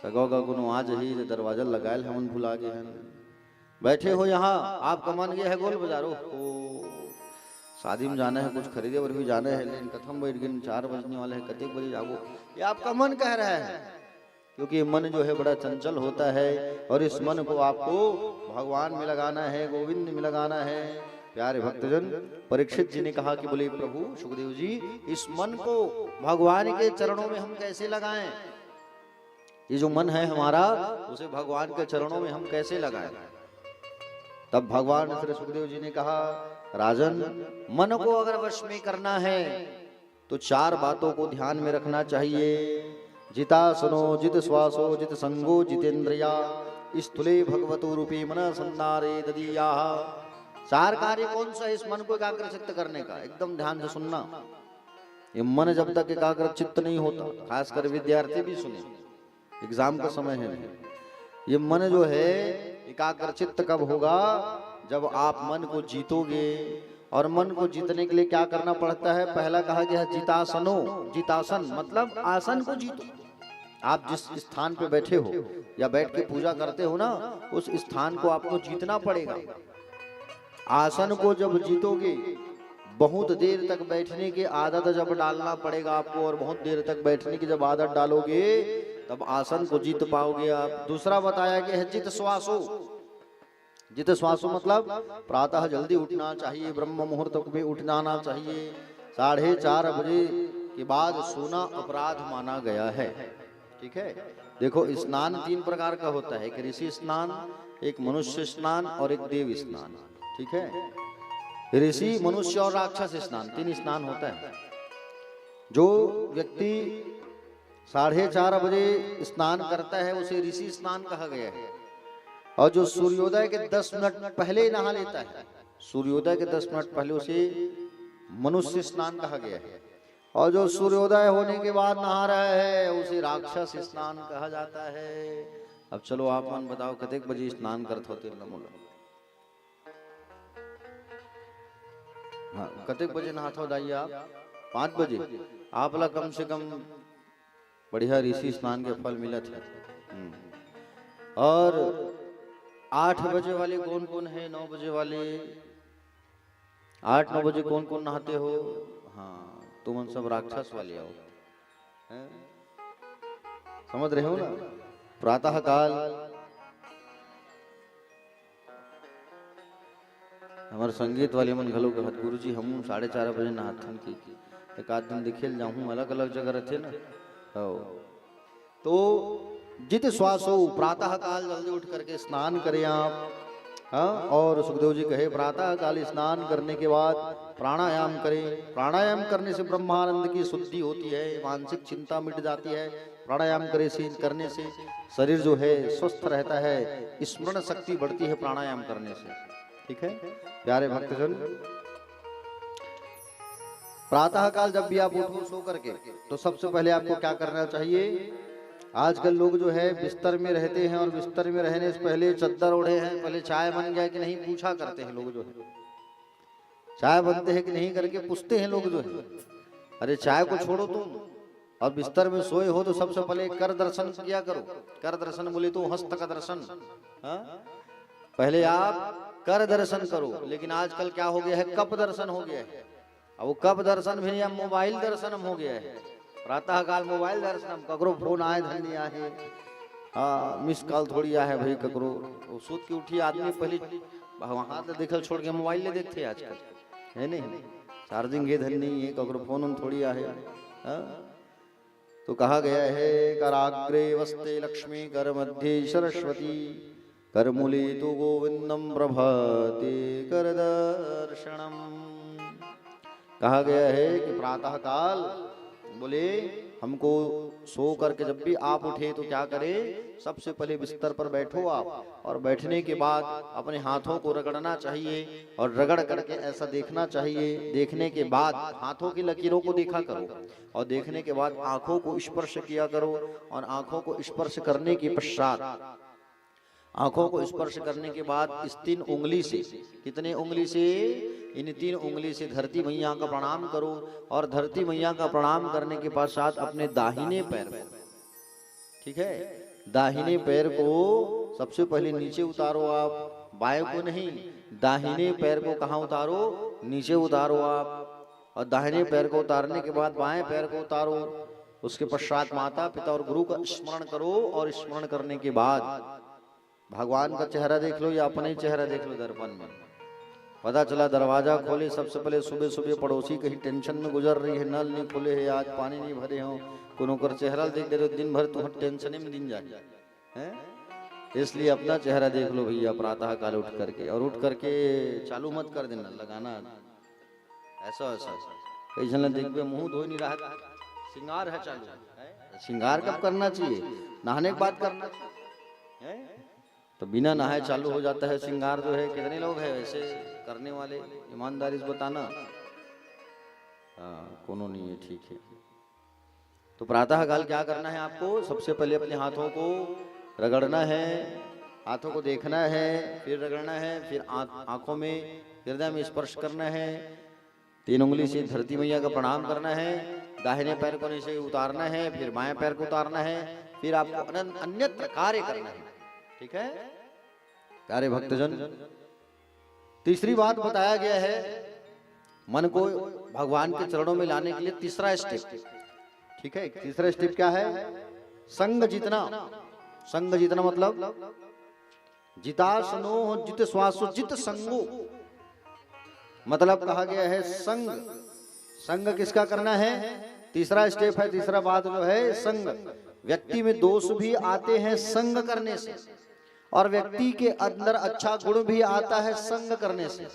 S1: सगा होगा कोनो आज ही दरवाजा लगायल, हम भुला गए हैं। बैठे हो यहाँ, आपका मन गया है गोल बाजारो, शादी में जाना है, कुछ खरीदे और भी जाना है, लेकिन कथम बैठ गए, 4 बजने वाले हैं, कतेक बजे जाओ? ये आपका मन कह रहा है, क्योंकि मन जो है बड़ा चंचल होता है। और इस मन को आपको भगवान में लगाना है, गोविंद में लगाना है। प्यारे भक्तजन, परीक्षित जी ने कहा कि बोले प्रभु सुखदेव जी, इस मन को भगवान के चरणों में हम कैसे लगाएं? ये जो मन है हमारा, उसे भगवान के चरणों में हम कैसे लगाएं? तब भगवान श्री सुखदेव जी ने कहा, राजन, मन को अगर वश में करना है तो 4 बातों को ध्यान में रखना चाहिए। जितासनो, जित श्वासो, जित संगो, जितेंद्रिया, स्थूले भगवतो रूपे मन संधारे ददीया। 4 कार्य कौन सा है इस मन को एकाग्रचित्त करने का? एकदम ध्यान से सुनना। ये मन जब तक एकाग्रचित्त नहीं होता, खासकर विद्यार्थी भी सुने, एग्जाम का समय है, ये मन जो है एकाग्रचित्त कब होगा? जब आप मन को जीतोगे। और मन को जीतने के लिए क्या करना पड़ता है? पहला कहा गया है जितासनो। जितासन मतलब आसन को जीतो। आप जिस स्थान पे बैठे हो या बैठ के पूजा करते हो ना, उस स्थान को आपको जीतना पड़ेगा। आसन को जब जीतोगे, बहुत देर तक बैठने की आदत जब डालना पड़ेगा आपको, और बहुत देर तक बैठने की जब आदत डालोगे तब आसन को जीत पाओगे आप। दूसरा बताया गया है जित श्वासो। जित श्वासो मतलब प्रातः जल्दी उठना चाहिए, ब्रह्म मुहूर्त में उठ जाना चाहिए। 4:30 बजे के बाद सोना अपराध माना गया है। ठीक है, देखो स्नान 3 प्रकार का होता है, एक ऋषि स्नान, एक मनुष्य स्नान और एक देव स्नान। ठीक है, ऋषि, मनुष्य और राक्षस स्नान, 3 स्नान होता है। जो व्यक्ति 4:30 बजे स्नान करता है उसे ऋषि स्नान कहा गया है। और जो सूर्योदय के 10 मिनट पहले नहा लेता है, सूर्योदय के 10 मिनट पहले उसे मनुष्य स्नान कहा गया है। और जो सूर्योदय होने के बाद नहा रहा है उसे राक्षस स्नान कहा जाता है। अब चलो आप मन बताओ कतेक बजे स्नान करते होते? हाँ, कतेक बजे नहाते हो दाई आप? 5 बजे। आप ला कम से कम बढ़िया ऋषि स्नान के फल मिलत है। और 8 बजे वाले कौन कौन है? 9 बजे वाले, 8-9 बजे कौन कौन नहाते हो? हाँ, तुम सब राक्षस वाले आओ, समझ रहे हो ना? प्रातः काल हमारे संगीत वाले मन घलो कहत, गुरु जी हम 4:30 बजे नहाथन की एक आध दिन दिखेल जाऊं, अलग अलग जगह रहते ना। तो जित श्वासो, प्रातः काल जल्दी उठ करके स्नान करें आप। हाँ, और सुखदेव जी कहे प्रातः काल स्नान करने के बाद प्राणायाम करें। प्राणायाम करने से ब्रह्मानंद की शुद्धि होती है, मानसिक चिंता मिट जाती है। प्राणायाम करने से शरीर जो है स्वस्थ रहता है, स्मरण शक्ति बढ़ती है प्राणायाम करने से। ठीक है प्यारे भक्तजन, प्रातः काल जब भी आप उठो सो करके, तो सबसे पहले आपको क्या करना चाहिए? आजकल लोग जो है बिस्तर में रहते हैं और बिस्तर में रहने से पहले चद्दर ओढ़े हैं, पहले चाय बन गया कि नहीं पूछा करते हैं लोग जो है। चाय बनते हैं कि नहीं करके पूछते हैं लोग जो है। अरे चाय को छोड़ो तुम, और बिस्तर में सोए हो तो सबसे पहले कर दर्शन किया करो। कर दर्शन बोले तो हस्त का दर्शन, हाँ? पहले आप कर दर्शन करो, लेकिन आजकल क्या हो गया है, कप दर्शन हो गया है। अब वो कप दर्शन भी नहीं, अब मोबाइल दर्शन हो गया है। प्रातः काल मोबाइल दर्शन, ककरो फोन आए धन्य आहे, हाँ मिस कॉल थोड़ी आया है भाई ककरो। सूत की उठी आदमी पहले वहां तो देखल छोड़ के मोबाइल ले देखते आजकल, है नहीं? चार्जिंग ये धन नहीं है, ककरो फोन थोड़ी आए। तो कहा गया है कराग्रे वस्ते लक्ष्मी कर मध्य सरस्वती कर मूले तो गोविंदम प्रभाते कर दर्शनम। कहा गया है कि प्रातः काल बोले हमको सो करके जब भी आप उठे तो क्या करे, सबसे पहले बिस्तर पर बैठो आप, और बैठने के बाद अपने हाथों को रगड़ना चाहिए, और रगड़ करके ऐसा देखना चाहिए। देखने के बाद हाथों की लकीरों को देखा करो, और देखने के बाद आंखों को स्पर्श किया करो, और आंखों को स्पर्श करने के पश्चात आंखों को स्पर्श करने के बाद इस 3 उंगली से, कितने उंगली से, इन 3 उंगली से धरती मैया का प्रणाम करो, और धरती मैया का प्रणाम करने के पश्चात अपने दाहिने पैर को, ठीक है, दाहिने पैर को सबसे पहले नीचे उतारो आप, बाएं को नहीं, दाहिने पैर को कहाँ उतारो, नीचे उतारो आप, और दाहिने पैर को उतारने के बाद बाएं पैर को उतारो। उसके पश्चात माता पिता और गुरु का स्मरण करो, और स्मरण करने के बाद भगवान का चेहरा देख लो या अपने चेहरा देख लो दर्पण में। पता चला दरवाजा खोले, सबसे पहले सुबह सुबह पड़ोसी कहीं टेंशन में गुजर रही है, नल नहीं खुले है, आज पानी नहीं भरे हो, कोनो कर चेहरा देख दे, दिन भर तुम टेंशन में दिन जाए हैं। इसलिए अपना चेहरा देख लो भैया प्रातः काल उठ करके, और उठ करके चालू मत कर देना लगाना ऐसा ऐसा, कई जन देख मुंह धो नहीं रहा, श्रृंगार है चालू। श्रृंगार कब करना चाहिए, नहाने के बाद करना चाहिए, तो बिना नहाए चालू हो जाता है श्रृंगार जो है। कितने लोग हैं ऐसे करने वाले, ईमानदारी से बताना। कोनो नहीं है, ठीक है। तो प्रातः काल क्या करना है आपको, सबसे पहले अपने हाथों को रगड़ना है, हाथों को देखना है, फिर रगड़ना है, फिर आंखों में हृदय में स्पर्श करना है, 3 उंगली से धरती मैया का प्रणाम करना है, दाहिने पैर को नीचे उतारना है, फिर बाएं पैर को उतारना है, फिर आपको अन्यत्र कार्य करना है, ठीक है प्यारे भक्तजन। तीसरी बात बताया गया है, मन को भगवान के चरणों में लाने के लिए तीसरा स्टेप, ठीक है। तीसरा स्टेप क्या है, संग जीतना। संग जीतना मतलब जितासनो जित श्वासो जित संगो, मतलब कहा गया है संग। संग किसका करना है, तीसरा स्टेप है, तीसरा बात जो है संग। व्यक्ति में दोष भी आते हैं संग करने से, और व्यक्ति के अंदर अच्छा गुण भी आता है संग करने से,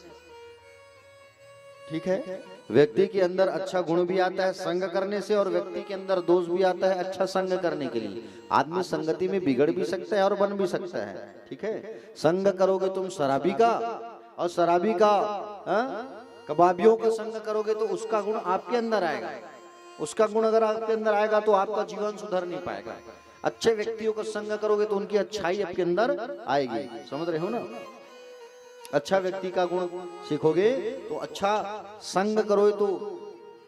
S1: ठीक है। व्यक्ति के अंदर अच्छा गुण भी आता है संग करने से, और व्यक्ति के अंदर दोष भी आता है अच्छा संग करने के लिए। आदमी संगति में बिगड़ भी सकता है और बन भी सकता है, ठीक है। संग करोगे तुम शराबी का, और शराबी का कबाबियों का संग करोगे तो उसका गुण आपके अंदर आएगा। उसका गुण अगर आपके अंदर आएगा तो आपका जीवन सुधर नहीं पाएगा। अच्छे व्यक्तियों का संग करोगे तो उनकी अच्छाई आपके अंदर आएगी, समझ रहे हो ना। अच्छा व्यक्ति का गुण सीखोगे तो अच्छा संग करोगे तो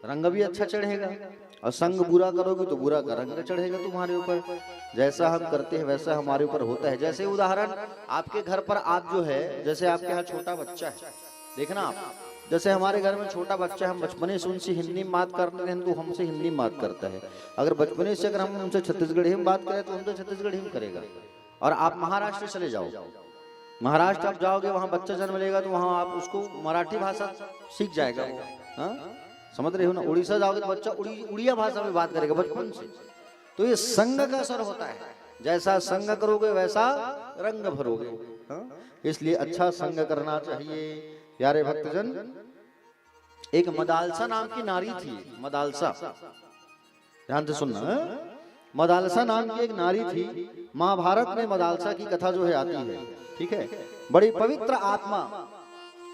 S1: रंग भी अच्छा चढ़ेगा, और संग बुरा करोगे तो बुरा का रंग चढ़ेगा तुम्हारे ऊपर। जैसा हम करते हैं वैसा हमारे ऊपर होता है। जैसे उदाहरण, आपके घर पर आप जो है, जैसे आपके यहाँ छोटा बच्चा है, देखना आप, जैसे हमारे घर में छोटा बच्चा, हम बचपने से उनसे हिंदी में बात करते हैं तो हमसे हिंदी में बात करता है। अगर बचपने से अगर हम उनसे छत्तीसगढ़ी में बात करें तो हमसे छत्तीसगढ़ी में करेगा। और आप महाराष्ट्र चले जाओ, महाराष्ट्र आप जाओगे, वहाँ बच्चा जन्म लेगा तो वहाँ आप उसको मराठी भाषा सीख जाएगा, हाँ समझ रहे हो ना। उड़ीसा जाओगे तो बच्चा उड़िया भाषा में बात करेगा बचपन से। तो ये संग का असर होता है, जैसा संग करोगे वैसा रंग भरोगे, हाँ? इसलिए अच्छा संग करना चाहिए प्यारे भक्तजन। एक मदालसा नाम की नारी थी, मदालसा, ध्यान से सुनना। मदालसा नाम की एक नारी थी। महाभारत में मदालसा की कथा जो है आती है, ठीक है। बड़ी पवित्र आत्मा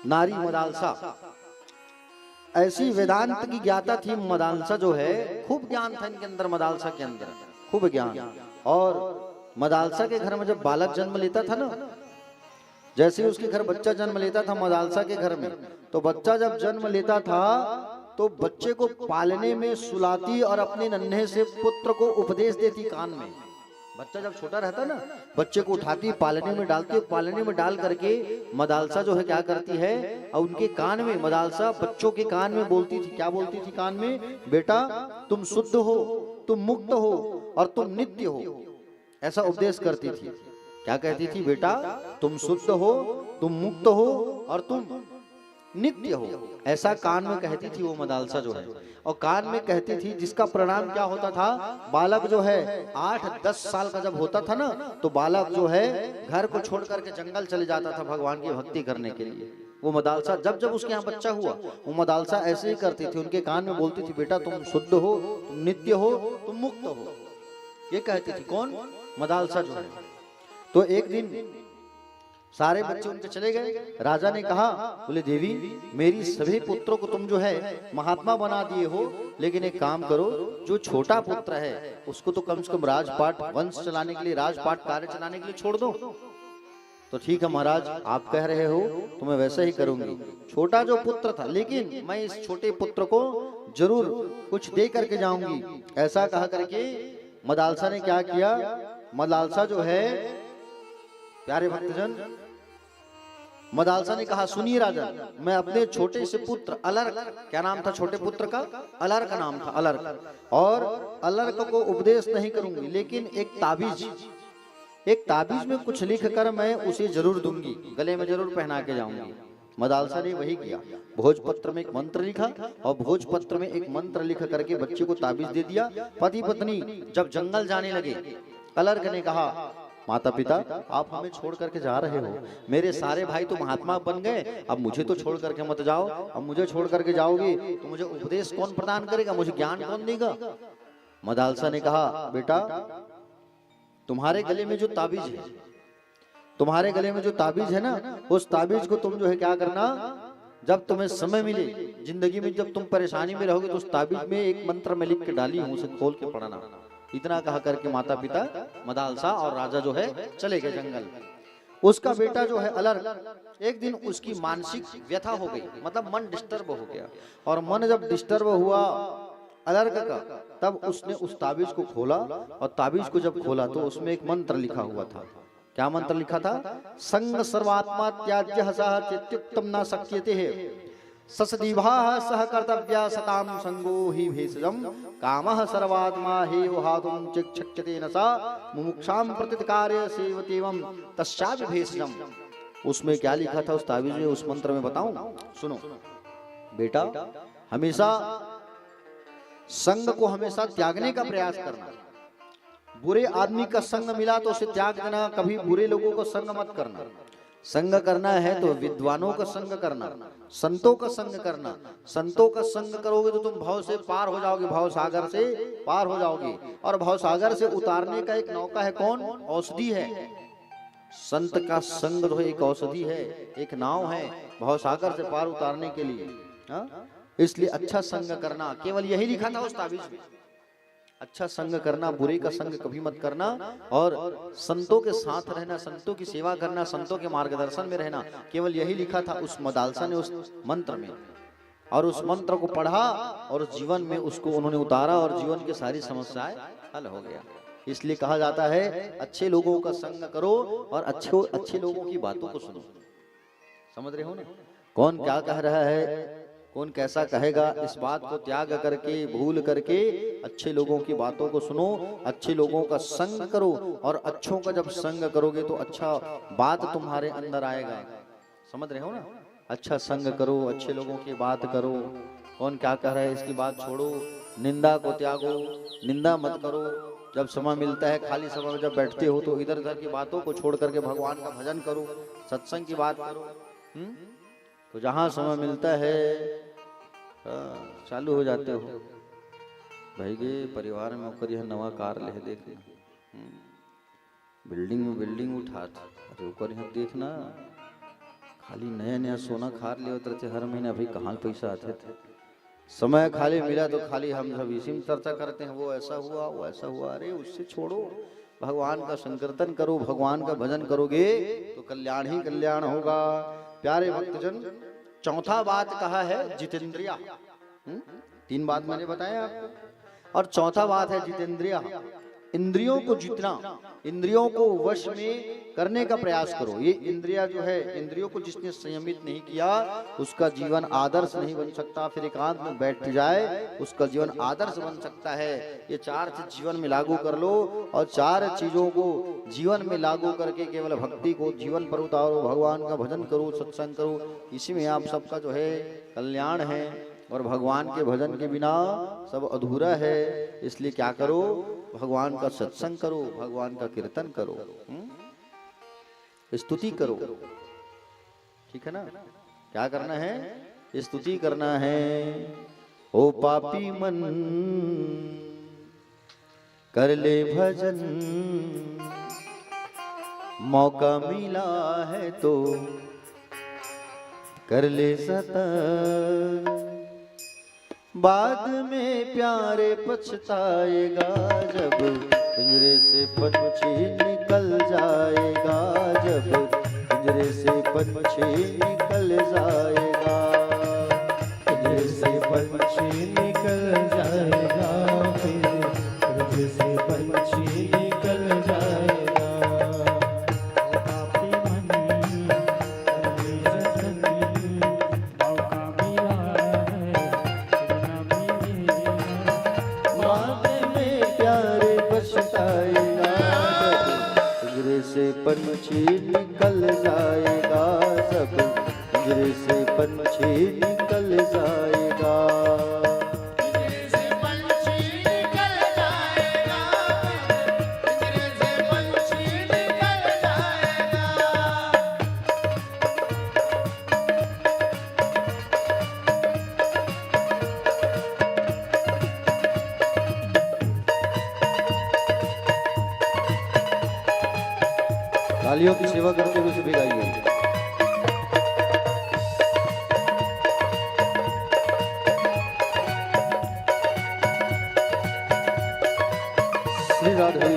S1: नारी मदालसा, ऐसी वेदांत की ज्ञाता थी मदालसा जो है। खूब ज्ञान था इनके अंदर, मदालसा के अंदर खूब ज्ञान। और मदालसा के घर में जब बालक जन्म लेता था ना, जैसे ही उसके घर बच्चा जन्म लेता था मदालसा के घर में, तो बच्चा जब जन्म लेता था तो बच्चे को पालने में सुलाती और अपने नन्हे से पुत्र को उपदेश देती कान में। बच्चा जब छोटा रहता ना, बच्चे को उठाती, पालने में डालती, पालने में डाल करके मदालसा जो है क्या करती है, और उनके कान में मदालसा बच्चों के कान में बोलती थी। क्या बोलती थी कान में? बेटा तुम शुद्ध हो, तुम मुक्त हो और तुम नित्य हो, ऐसा उपदेश करती थी। क्या कहती थी? बेटा तुम शुद्ध हो, तुम मुक्त हो और तुम नित्य हो, ऐसा कान में कहती थी वो मदालसा जो है। और कान में कहती थी, जिसका परिणाम क्या होता था, बालक जो है 8-10 साल का जब होता था ना, तो बालक जो है घर को छोड़ करके जंगल चले जाता था भगवान की भक्ति करने के लिए। वो मदालसा जब जब उसके यहाँ बच्चा हुआ, वो मदालसा ऐसे ही करती थी, उनके कान में बोलती थी, बेटा तुम शुद्ध हो, तुम नित्य हो, तुम मुक्त हो, ये कहती थी। कौन? मदालसा जो है। तो एक दिन सारे बच्चे उनके चले गए। राजा ने कहा, बोले देवी मेरी सभी पुत्रों को तुम जो है महात्मा बना दिए हो, लेकिन एक काम करो, जो छोटा पुत्र है उसको तो कम से कम राजपाट वंश चलाने के लिए, राजपाट कार्य चलाने के लिए छोड़ दो। तो ठीक है महाराज, आप कह रहे हो तो मैं वैसा ही करूंगी। छोटा जो पुत्र था, लेकिन मैं इस छोटे पुत्र को जरूर कुछ दे करके जाऊंगी, ऐसा कहा करके मदालसा ने क्या किया, मदालसा जो है प्यारे भक्तजन, मदालसा ने कहा, सुनिए राजन, मैं अपने छोटे से पुत्र अलर्क, क्या नाम था छोटे पुत्र का? अलर्क नाम था, अलर्क। और अलर्क को उपदेश नहीं करूंगी, लेकिन एक ताबीज में कुछ लिख कर मैं उसे जरूर दूंगी, गले में जरूर पहना के जाऊंगी। मदालसा ने वही किया। भोजपत्र में एक मंत्र लिखा और भोजपत्र में एक मंत्र लिख करके बच्चे को ताबीज दे दिया। पति पत्नी जब जंगल जाने लगे, अलर्क ने कहा, माता पिता आप हमें छोड़ करके जा रहे हो, मेरे सारे भाई तो महात्मा बन गए, अब मुझे तो छोड़ करके मत जाओ। अब मुझे छोड़ करके जाओगे तो मुझे उपदेश कौन प्रदान करेगा, मुझे ज्ञान कौन देगा? मदालसा ने कहा, बेटा तुम्हारे गले में जो ताबीज है, तुम्हारे गले में जो ताबीज है ना, उस ताबीज को तुम जो है क्या करना, जब तुम्हें समय मिले जिंदगी में, जब तुम परेशानी में रहोगे, तो उस ताबीज में एक मंत्र में लिख के डाली हूं, उसे खोल के पढ़ना। इतना कहा करके माता पिता मदालसा और राजा जो है चले गए जंगल। उसका बेटा जो है अलर्क, एक दिन उसकी मानसिक व्यथा हो गई, मतलब मन डिस्टर्ब हो गया। और मन जब डिस्टर्ब हुआ अलर्क का, तब उसने उस ताबीज को खोला, और ताबीज को जब खोला तो उसमें एक मंत्र लिखा हुआ था। क्या मंत्र लिखा था? संग सर्वात्मा त्याज्य सह चित्युक्तम न शक्यते है, ससदीभाः सह कर्तव्या सताम संगो हि भेषजम, कामः सर्वात्मा हे वहातुम चिक्षक्यते न सा, मुमुक्षाम प्रतित्कार्य सेवतेवम तस्यापि भेषजम। उसमें क्या लिखा था उस ताबीज में, उस मंत्र में बताऊं? सुनो बेटा, हमेशा संग को हमेशा त्यागने का प्रयास करना। बुरे आदमी का संग मिला तो उसे त्याग देना, कभी बुरे लोगों को संग मत करना। संग करना है तो विद्वानों का संग करना, संतों का संग करना। संतों का संग करोगे तो तुम भव से पार हो जाओगे, भव सागर से पार हो जाओगे। और भव सागर से उतारने का एक नौका है, कौन? औषधि है। संत का संग तो एक औषधि है, एक नाव है भव सागर से पार उतारने के लिए। हा? इसलिए अच्छा संग करना, केवल यही लिखा था उस ताबीज में, अच्छा संग करना, बुरे का संग कभी मत करना, और संतों के साथ रहना, संतों की सेवा करना, संतों के मार्गदर्शन में रहना, केवल यही लिखा था उस मदालसा ने उस मंत्र में। और उस मंत्र को पढ़ा और जीवन में उसको उन्होंने उतारा, और जीवन की सारी समस्याएं हल हो गया। इसलिए कहा जाता है अच्छे लोगों का संग करो और अच्छे लोगों की बातों को सुनो। समझ रहे हो ना? कौन क्या कह रहा है, कौन कैसा कहेगा, इस बात को त्याग करके, भूल करके अच्छे लोगों की बातों को सुनो, अच्छे लोगों का संग करो। और अच्छों का जब संग करोगे तो अच्छा बात तुम्हारे अंदर आएगा। समझ रहे हो ना? अच्छा संग करो, अच्छे लोगों की बात करो। कौन क्या कह रहा है इसकी बात छोड़ो, निंदा को त्यागो, निंदा मत करो। जब समय मिलता है, खाली समय में जब बैठते हो, तो इधर उधर की बातों को छोड़ करके भगवान का भजन करो, सत्संग की बात करो। तो जहाँ समय मिलता है चालू हो जाते हो। भाई के परिवार में होकर यह नवा कार ले देखना, बिल्डिंग में बिल्डिंग उठा अरे ऊपर यहाँ देखना, खाली नया नया सोना खार ले उतरे थे हर महीना। भाई कहाँ पैसा आते थे? समय खाली मिला तो खाली हम सब इसी में चर्चा करते हैं, वो ऐसा हुआ वो ऐसा हुआ। अरे उससे छोड़ो, भगवान का संकीर्तन करो, भगवान का भजन करोगे तो कल्याण ही कल्याण होगा। प्यारे भक्तजन, चौथा बात कहा है जितेंद्रिया। 3 बात मैंने बताया आपको, और चौथा बात है जितेंद्रिया। इंद्रियों को जितना, इंद्रियों को वश में करने का प्रयास करो। ये इंद्रिया जो है, इंद्रियों को जिसने संयमित नहीं किया उसका जीवन आदर्श नहीं बन सकता। फिर एकांत में बैठ जाए उसका जीवन आदर्श बन सकता है। ये 4 चीज जीवन में लागू कर लो, और 4 चीजों को जीवन में लागू करके केवल भक्ति को जीवन पर उतारो, भगवान का भजन करो, सत्संग करो। इसी में आप सबका जो है कल्याण है। और भगवान के भजन के बिना सब अधूरा है। इसलिए क्या करो, भगवान का सत्संग करो, भगवान का कीर्तन करो, स्तुति करो। ठीक है ना? क्या करना है? स्तुति करना है। ओ पापी मन कर ले भजन, मौका मिला है तो कर ले सतन, बाद में प्यारे पछताएगा जब पिंजरे से पंछी निकल जाएगा, जब पिंजरे से पंछी निकल जाएगा,
S2: पिंजरे से पंछी निकल जाएगा, पिंजरे से पंछी निकल जाएगा। पापी मन मौका मिला है,
S1: बाद में प्यारे पछताएगा जब पिंजरे से पंछी निकल जाएगा, जब पिंजरे से पंछी निकल जाएगा।
S3: पिंजरे से पंछी निकल जाएगा, पिंजरे से पंछी निकल जाएगा।
S1: तालियों की सेवा करते हुए सभी गाइए। श्री राधे।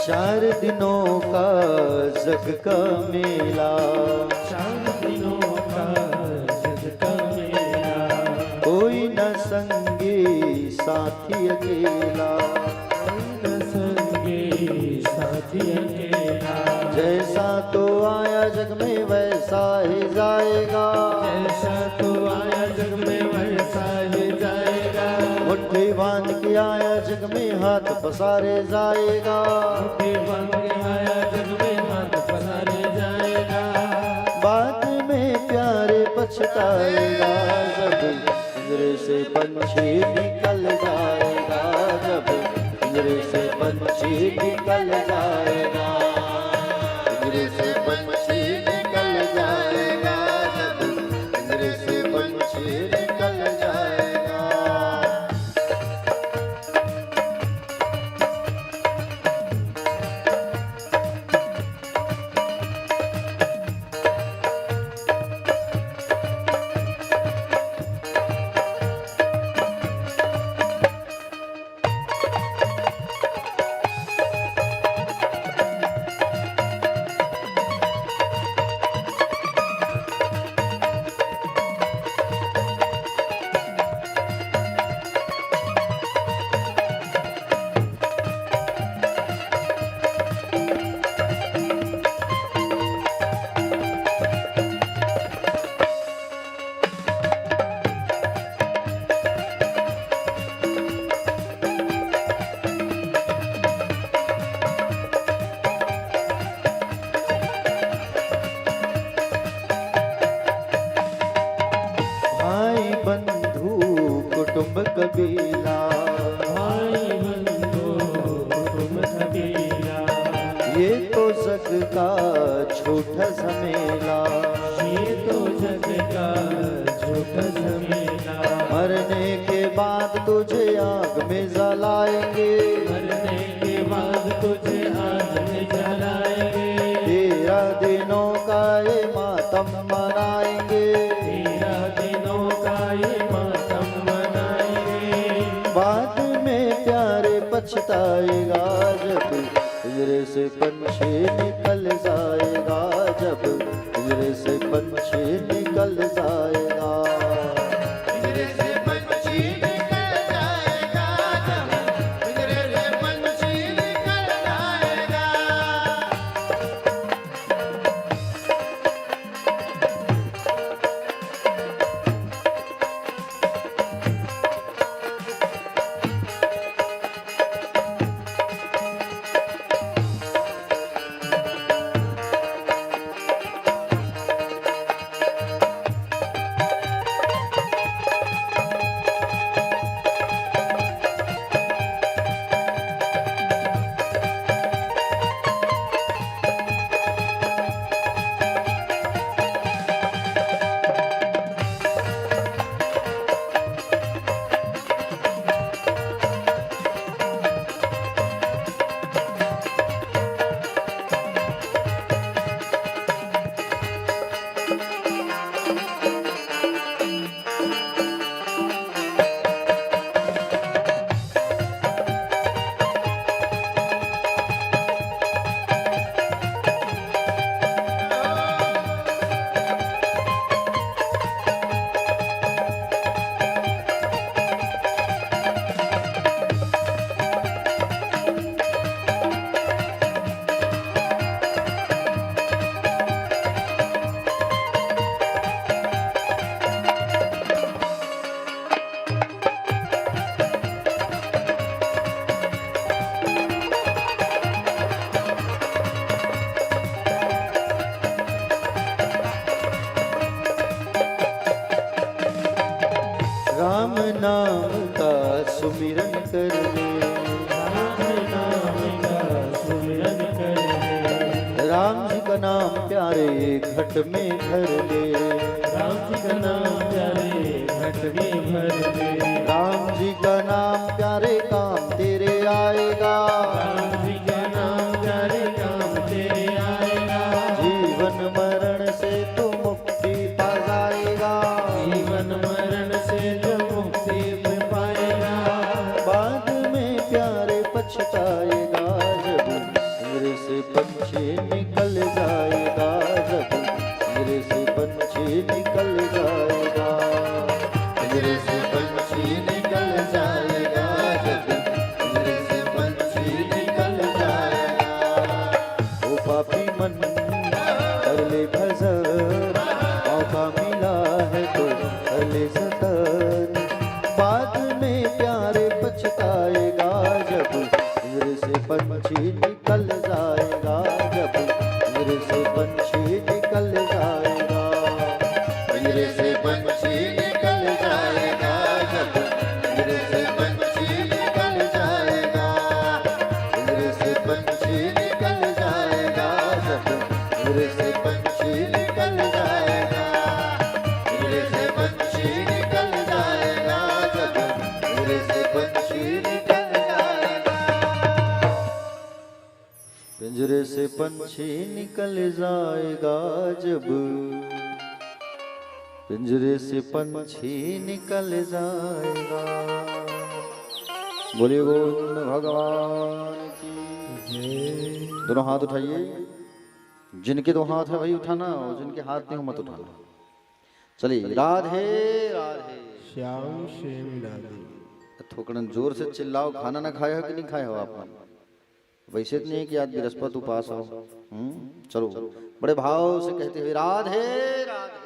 S1: चार दिनों का जग का मेला,
S2: 4 दिनों का जग का मेला,
S1: कोई न संगी साथी अकेला,
S2: संगी साथी अकेला,
S1: जैसा तो आया जग में वैसा ही जाएगा,
S2: ऐसा तो आया जग में वैसा ही जाएगा।
S1: मुट्ठी बांध के आया जग में हाथ पसारे जाएगा,
S2: मुट्ठी बांध के आया जग में हाथ पसारे जाएगा।
S1: बाद में प्यारे पछताएगा जब पिंजरे से पंछी निकल जाएगा, जब पिंजरे से पंछी निकल जाएगा, पिंजरे से पंछी निकल जाएगा, जब पिंजरे से पंछी निकल जाएगा।
S2: भाई बंधु कुटुंब कबीला,
S1: ये तो जग का झूठा झमेला,
S2: ये तो जग का झूठा झमेला,
S1: मरने के बाद तुझे आग में जलाएंगे,
S2: मरने के बाद तुझे आग में जलाएंगे,
S1: 13 दिनों का ये मातम मनाएंगे,
S2: 13 दिनों का ये मातम मनाएंगे,
S1: बाद में प्यारे पछताएगा जब पिंजरे से पंछी निकल जाएगा, जब पिंजरे से पंछी निकल जाएगा।
S3: पिंजरे से पंछी निकल जाएगा, जब पिंजरे से पंछी निकल जाएगा।
S1: राम नाम का सुमिरन कर ले,
S2: राम नाम का सुमिरन कर ले,
S1: राम जी का नाम प्यारे घट में भर ले,
S2: राम जी का नाम प्यारे घट में भर ले,
S1: राम जी का नाम प्यारे काम तेरे आएगा,
S2: राम जी का नाम प्यारे काम तेरे आएगा,
S1: जीवन मरण से तू मुक्ति पा जाएगा,
S2: जीवन मरण से जो मुक्ति में पाएगा,
S1: बाद में प्यारे पछताएगा जब पिंजरे से पंछी निकल जाएगा, जब पिंजरे से पंछी निकल जाएगा, पिंजरे से पंछी निकल जाएगा, जब पिंजरे से पंछी निकल जाएगा। ओ पापी मन कर ले भजन, मौका मिला है तो कर ले सतन, बाद में प्यारे पछताएगा जब पिंजरे से पंछी निकल जाएगा, जब पिंजरे से पंछी निकल जाएगा, पिंजरे से पंछी निकल जाएगा, जब पिंजरे से पंछी निकल जाएगा, पिंजरे से पंछी निकल जाएगा, जब पिंजरे से पंछी निकल जाएगा, पिंजरे से पंछी निकल जाएगा, जब पिंजरे से पंछी निकल जाएगा। पिंजरे से पंछी निकल जाएगा, जब पिंजरे से पंछी निकल जाएगा। बोलिए गोविंद भगवान की। दोनों हाथ उठाइए, जिनके दो हाथ है वही उठाना, और जिनके हाथ नहीं हो मत उठाना। चलिए राधे राधे।
S2: श्याम श्याम राधे।
S1: थोकड़न जोर से चिल्लाओ, खाना ना खाए हो कि नहीं खाए हो आप? वैसे तो नहीं है कि आज बृहस्पति उपास हो। चलो बड़े भाव से कहते हुए राधे राधे।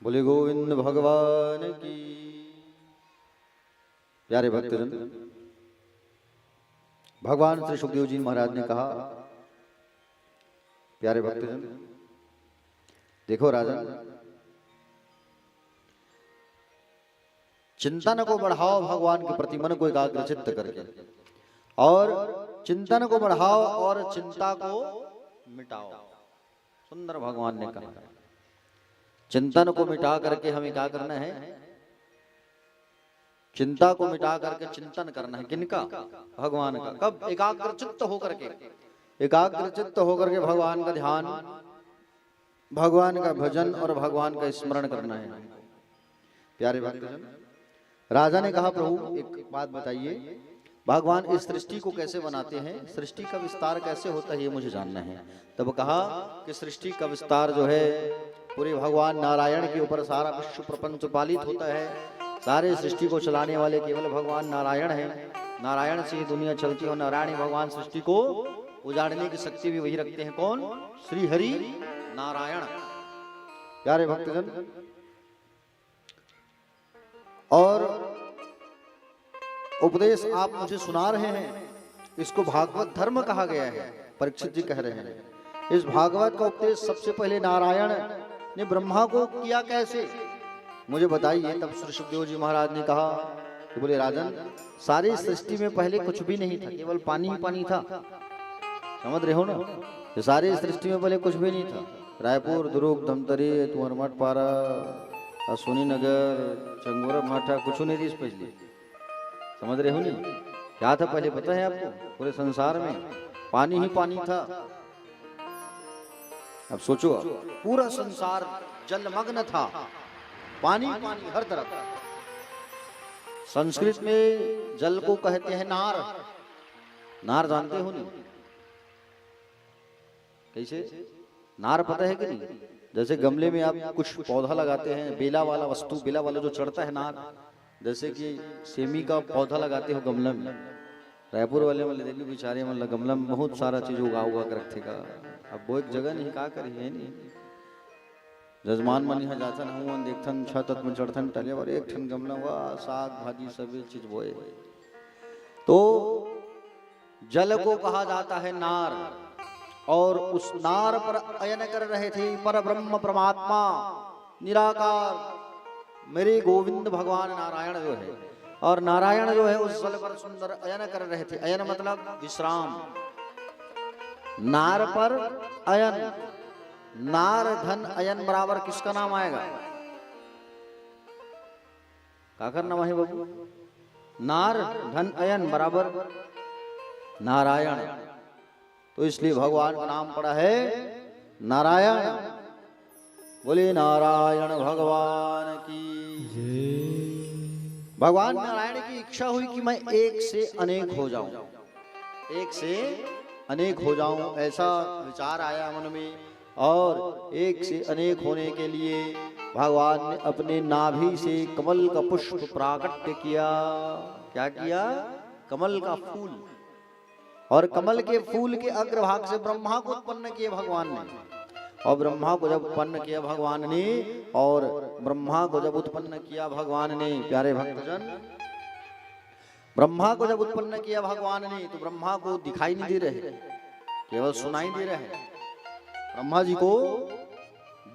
S1: बोले गोविंद भगवान की। प्यारे भक्तजन, भगवान श्री सुखदेव जी महाराज ने कहा, प्यारे भक्तजन देखो राजन, चिंतन को बढ़ाओ भगवान के प्रति, मन को एकाग्रचित्त करके, और चिंतन को बढ़ाओ और चिंता को मिटाओ। सुंदर भगवान ने कहा, चिंतन को मिटा करके हमें क्या करना है? चिंता को मिटा करके चिंतन करना है। किनका? भगवान का। कब? एकाग्रचित्त होकर के, एकाग्रचित्त होकर के भगवान का ध्यान, भगवान का भजन और भगवान का स्मरण करना है। प्यारे भक्तजन, राजा ने कहा, प्रभु एक बात बताइए, भगवान इस सृष्टि को कैसे बनाते हैं, सृष्टि का विस्तार कैसे होता है, ये मुझे जानना है। तब कहा कि सृष्टि का विस्तार जो है पूरे भगवान नारायण के ऊपर सारा विश्व प्रपंच पालित होता है। सारे सृष्टि को चलाने वाले केवल भगवान नारायण हैं। नारायण से ही दुनिया चलती है और नारायण ही भगवान सृष्टि को उजाड़ने की शक्ति भी वही रखते हैं। कौन? श्री हरि नारायण। प्यारे भक्तजन, और उपदेश आप मुझे सुना रहे हैं, इसको भागवत धर्म कहा गया है। परीक्षित जी कह रहे हैं, इस भागवत का उपदेश सबसे पहले नारायण ने ब्रह्मा को किया कैसे, मुझे बताइए। तब श्री सुखदेव जी महाराज ने कहा कि बोले राजन, सारी सृष्टि में पहले कुछ भी नहीं था, केवल पानी ही पानी था। समझ रहे हो ना? ये सारी सृष्टि में पहले कुछ भी नहीं था। रायपुर, दुर्ग, धमतरी, तुअरमठ पारा, सोनी नगर, चंगोरा माठा, कुछ नहीं थी इस पहले। समझ रहे हो नहीं? क्या था पहले पता है आपको? पूरे संसार में पानी ही पानी था। अब सोचो, पूरा संसार जलमग्न था, पानी पानी हर तरफ। संस्कृत में जल को कहते हैं नार। नार जानते हो नहीं? कैसे? नार पता है कि नहीं? जैसे गमले में आप कुछ पौधा लगाते हैं, बेला वाला वस्तु, बेला वाला जो चढ़ता है नार, जैसे कि सेमी का पौधा लगाते हो गमला में। रायपुर वाले मतलब देखिए बेचारे, मतलब गमला में बहुत सारा चीज उगा कर रखेगा। अब वो एक जगह नहीं, का करी है नहीं। जजमान मन यहाँ जाथन हूँ, देखथन छत में चढ़थन टले और एक ठन गमला हुआ, साग भाजी सभी चीज बोए। तो जल को कहा जाता है नार, और उस नार पर अयन कर रहे थे पर ब्रह्म परमात्मा निराकार मेरे गोविंद भगवान नारायण जो है। और नारायण जो है उस जल पर सुंदर अयन कर रहे थे। अयन मतलब विश्राम। नार पर अयन, नार धन अयन बराबर किसका नाम आएगा? क्या करना वही बाबू? नार धन अयन बराबर नारायण। तो इसलिए भगवान का नाम पड़ा है नारायण। बोले नारायण भगवान की। भगवान नारायण की इच्छा हुई कि मैं एक से अनेक हो जाऊं, एक से अनेक हो जाऊं, ऐसा विचार आया मन में। और एक से अनेक होने के लिए भगवान ने अपने नाभि से कमल का पुष्प प्राकट्य किया। क्या किया? कमल का फूल। और कमल के फूल के अग्रभाग से ब्रह्मा को उत्पन्न किए भगवान ने। और ब्रह्मा को जब उत्पन्न किया भगवान ने, और ब्रह्मा को जब उत्पन्न किया भगवान ने, प्यारे भक्तजन, ब्रह्मा को जब उत्पन्न किया भगवान ने, तो ब्रह्मा को दिखाई नहीं दे रहे, केवल सुनाई दे रहे। ब्रह्मा जी को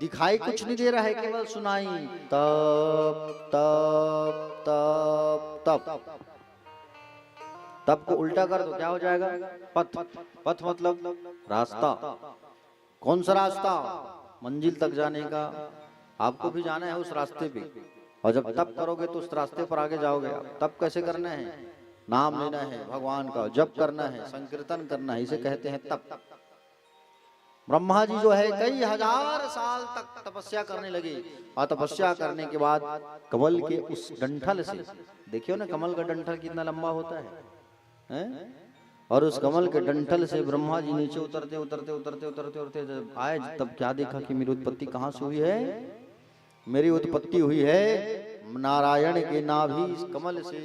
S1: दिखाई कुछ नहीं दे रहा है, केवल सुनाई। तप तप तप तप। तप को उल्टा कर दो, क्या हो जाएगा? पथ। पथ मतलब रास्ता। कौन सा रास्ता? मंजिल तक जाने का। आपको भी जाना है उस रास्ते पे, और जब तप करोगे तो उस रास्ते पर आगे जाओगे आप। तप कैसे करना है? नाम लेना है भगवान का, जप करना है, संकीर्तन करना है, इसे कहते हैं तप। ब्रह्मा जी जो है कई हजार साल तक तपस्या करने लगे, और तपस्या करने के बाद कमल के उस डंठल से, देखियो ना कमल का डंठल कितना लंबा होता है? और उस कमल के डंठल से ब्रह्मा जी नीचे उतरते उतरते उतरते उतरते उतरते जब आए, तब क्या देखा कि मेरी उत्पत्ति कहाँ से हुई है? मेरी उत्पत्ति हुई है नारायण के नाभि कमल से।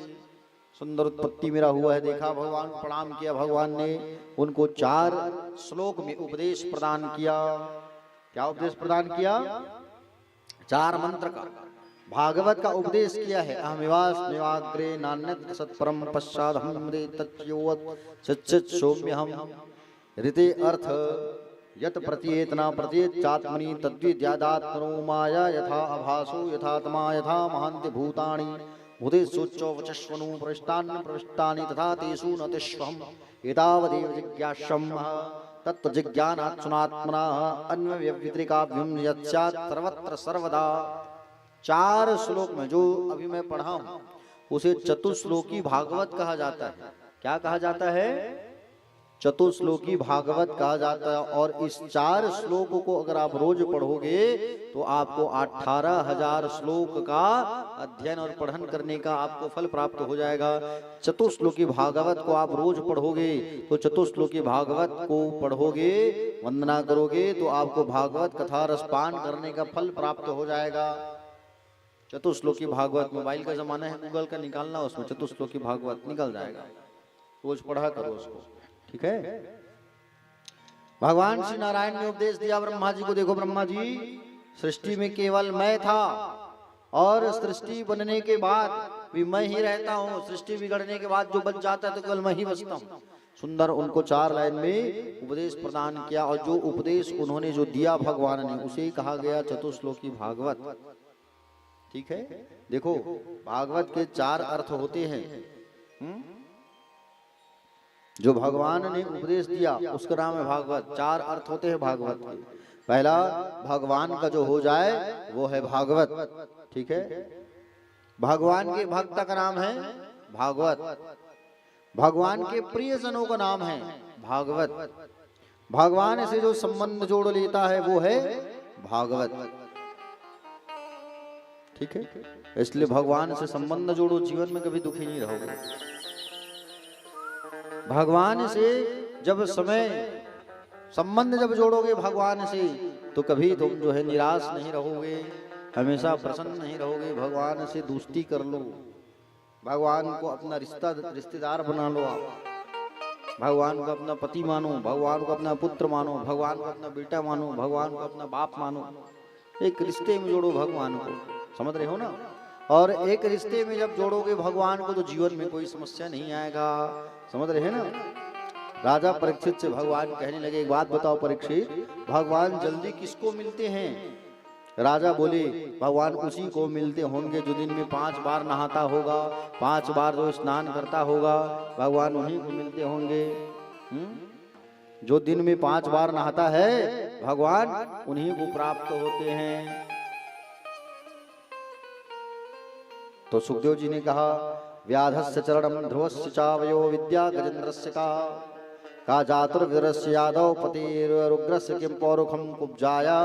S1: सुंदर उत्पत्ति मेरा हुआ है। देखा, भगवान को प्रणाम किया। भगवान ने उनको 4 श्लोक में उपदेश प्रदान किया। क्या उपदेश प्रदान किया? चार मंत्र का भागवत का उपदेश किया है। अहमिवास निवाग्रे नान्यत सत्परम पश्चादहम रे तच्योवत सच्चित सौम्यहम ऋते अर्थ यत प्रत्येतना प्रत्येत चात्मनि तद्विद्यादात्मनो माया यथा आभासो यथात्मा यथा महान्ति भूतानि भूतेषु वचस्वनु प्रविष्टानि तथा तेषु न तिष्वहम् एतावदेव जिज्ञास्यम् तत्त्वजिज्ञानात् सुनात्मना अन्वव्यतिरिकाभ्युं यत्स्यात् सर्वत्र सर्वदा। चार श्लोक में जो अभी मैं पढ़ा हूं उसे चतुश्लोकी भागवत कहा जाता है। क्या कहा जाता है? चतुश्लोकी भागवत कहा जाता है। और इस चार श्लोकों को अगर आप रोज पढ़ोगे तो आपको 18,000 श्लोक का अध्ययन और पठन करने का आपको फल प्राप्त हो जाएगा। चतुश्लोकी भागवत को आप रोज पढ़ोगे तो चतुश्लोकी भागवत को पढ़ोगे, वंदना करोगे तो आपको भागवत कथा रसपान करने का फल प्राप्त हो जाएगा। चतुश्लोकी भागवत, मोबाइल का जमाना है, गूगल का निकालना, उसमें चतुश्लोकी भागवत निकल जाएगा। रोज पढ़ा करो उसको, ठीक है। भगवान श्री नारायण ने उपदेश दिया ब्रह्मा जी को, देखो ब्रह्मा जी, सृष्टि में केवल मैं था और सृष्टि बनने के बाद भी मैं ही रहता हूँ, सृष्टि बिगड़ने के बाद जो बच जाता है तो केवल मैं ही बचता हूँ। सुंदर उनको 4 लाइन में उपदेश प्रदान किया और जो उपदेश उन्होंने जो दिया भगवान ने उसे कहा गया चतुश्लोकी भागवत, ठीक है। देखो भागवत के 4 अर्थ होते हैं। जो भगवान ने उपदेश दिया उसका नाम है भागवत। 4 अर्थ होते हैं भागवत के। पहला, भगवान का जो हो जाए वो है भागवत, ठीक है। भगवान के भक्त का नाम है भागवत। भगवान के प्रियजनों का नाम है भागवत। भगवान से जो संबंध जोड़ लेता है वो है भागवत, ठीक है। इसलिए भगवान से संबंध जोड़ो, जीवन में कभी दुखी नहीं रहोगे। भगवान से जब संबंध जब जोड़ोगे भगवान से तो कभी तुम जो है निराश नहीं रहोगे, हमेशा प्रसन्न नहीं रहोगे। भगवान से दोस्ती कर लो, भगवान को अपना रिश्तेदार बना लो। आप भगवान को अपना पति मानो, भगवान को अपना पुत्र मानो, भगवान को अपना बेटा मानो, भगवान को अपना बाप मानो। एक रिश्ते में जोड़ो भगवान को, समझ रहे हो ना। और एक रिश्ते में जब जोड़ोगे भगवान को तो जीवन में कोई समस्या नहीं आएगा, समझ रहे हैं ना। राजा परीक्षित से भगवान कहने लगे, एक बात बताओ परीक्षित, भगवान जल्दी किसको मिलते हैं? राजा बोले, भगवान उसी को मिलते होंगे जो दिन में 5 बार नहाता होगा, 5 बार जो स्नान करता होगा, भगवान उन्हीं को मिलते होंगे। जो दिन में 5 बार नहाता है भगवान उन्हीं को प्राप्त होते हैं। तो सुखदेव जी ने कहा, व्याधस्य चरणम ध्रुवस्य चावयो विद्या गजेंद्रस्य का जातुर्विरस्य यादव पतिरुग्रस्य किम पौरुखम कुब्जाया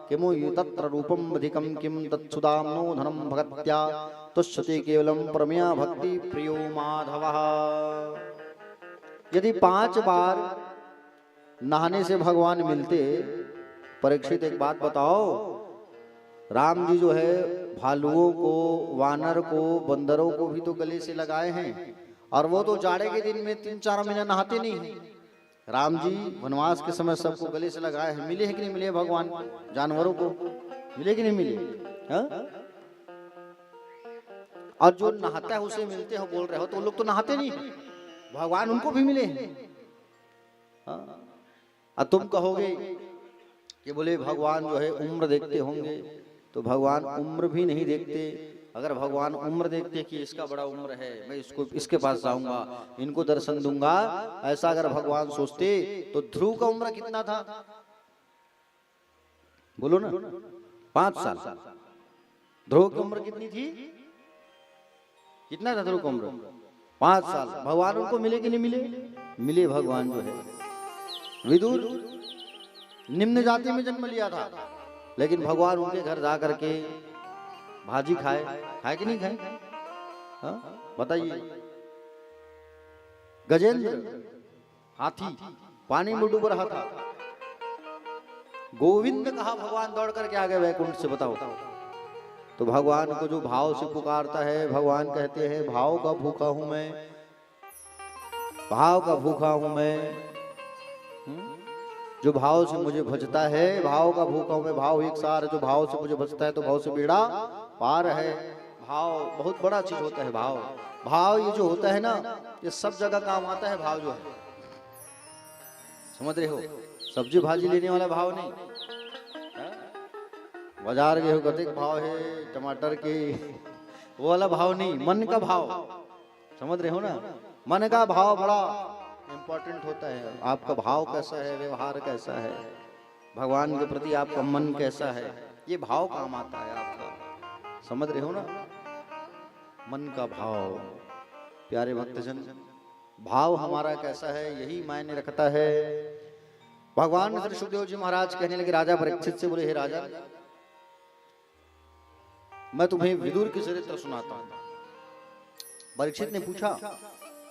S1: किमु तत्र रूपम अधिकम किम तत्सुदाम्नो धनम भगत्या तुष्यते केवलम परमया भक्ति प्रियो माधवः। यदि 5 बार नहाने से भगवान मिलते, परीक्षित एक बात बताओ, राम जी जो है भालुओं को, वानर को, बंदरों को भी तो गले से लगाए हैं और वो तो जाड़े के दिन में 3-4 महीने नहाते नहीं हैं। राम जी वनवास के समय सबको गले से लगाए हैं। मिले हैं कि नहीं मिले भगवान? जानवरों को मिले कि नहीं मिले? हा? और जो नहाता है उसे मिलते हो बोल रहे हो, तो लोग तो नहाते नहीं, भगवान उनको भी मिले हैं। और तुम कहोगे कि बोले भगवान जो है उम्र देखते होंगे, तो भगवान उम्र भी नहीं देखते। अगर भगवान उम्र देखते कि इसका बड़ा उम्र है, मैं इसके पास जाऊंगा, इनको दर्शन दूंगा, ऐसा अगर भगवान सोचते तो ध्रुव का उम्र कितना था? बोलो ना, 5 साल। ध्रुव की उम्र कितनी थी? कितना था ध्रुव की उम्र? 5 साल। भगवान उनको मिले कि नहीं मिले? मिले। भगवान जो है विदुर निम्न जाति में जन्म लिया था, लेकिन भगवान उनके घर जा करके भाजी खाए कि नहीं खाए? बताइए। गजेंद्र हाथी पानी में डूब रहा था, गोविंद कहा भगवान दौड़ करके आ गए वैकुंठ से, बताओ। तो भगवान को जो भाव से पुकारता है, भगवान कहते हैं भाव का भूखा हूं मैं, भाव का भूखा हूं मैं। जो भाव से मुझे भजता है, भाव का भूखा हूं मैं, भाव एक सार, जो भाव से मुझे भजता है तो भाव से बेड़ा पार है। भाव बहुत बड़ा चीज होता है। भाव भाव ये जो होता है ना, ये सब जगह काम आता है। भाव जो है, समझ रहे हो, सब्जी भाजी लेने वाला भाव नहीं, बाजार गए हो कतिक भाव है टमाटर के, वो वाला भाव नहीं, मन का भाव। समझ रहे हो ना, मन का भाव बड़ा इंपॉर्टेंट होता है। आपका भाव कैसा है, व्यवहार कैसा है, भगवान के प्रति आपका मन कैसा है, ये भाव काम आता है आपका। समझ रहे हो ना, मन का भाव। प्यारे भक्तजन, भाव हमारा कैसा है यही मायने रखता है। भगवान श्री सुखदेव जी महाराज कहने लगे राजा परीक्षित से, बोले हे राजा, मैं तुम्हें विदुर की चरित्र सुनाता हूं। परीक्षित ने पूछा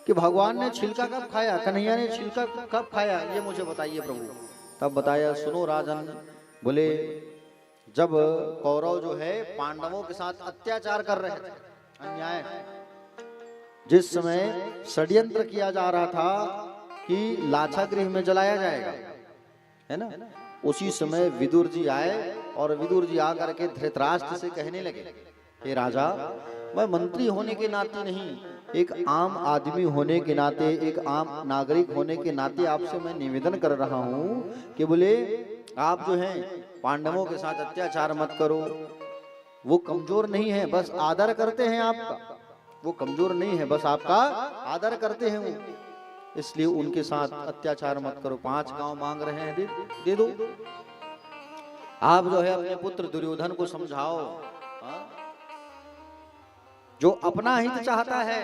S1: कि भगवान ने छिलका कब खाया, कन्हैया ने छिलका कब खाया, ये मुझे बताइए प्रभु। तब बताया, सुनो राजन, बोले जब कौरव जो है पांडवों के साथ अत्याचार कर रहे थे, अन्याय, जिस समय षड्यंत्र किया जा रहा था कि लाछा गृह में जलाया जाएगा, है ना, उसी समय विदुर जी आए और विदुर जी आकर के धृतराष्ट्र से कहने लगे, हे राजा, मैं मंत्री होने के नाते नहीं, एक आम आदमी होने के नाते, एक आम नागरिक होने के नाते आपसे मैं निवेदन कर रहा हूं कि बोले आप जो हैं पांडवों के साथ अत्याचार मत करो। वो कमजोर नहीं है, बस आदर करते हैं आपका, वो कमजोर नहीं है, बस आपका आदर करते हैं वो, इसलिए उनके साथ अत्याचार मत करो। 5 गांव मांग रहे हैं, दे दो। आप जो है अपने पुत्र दुर्योधन को समझाओ, हाँ? जो अपना हित चाहता है।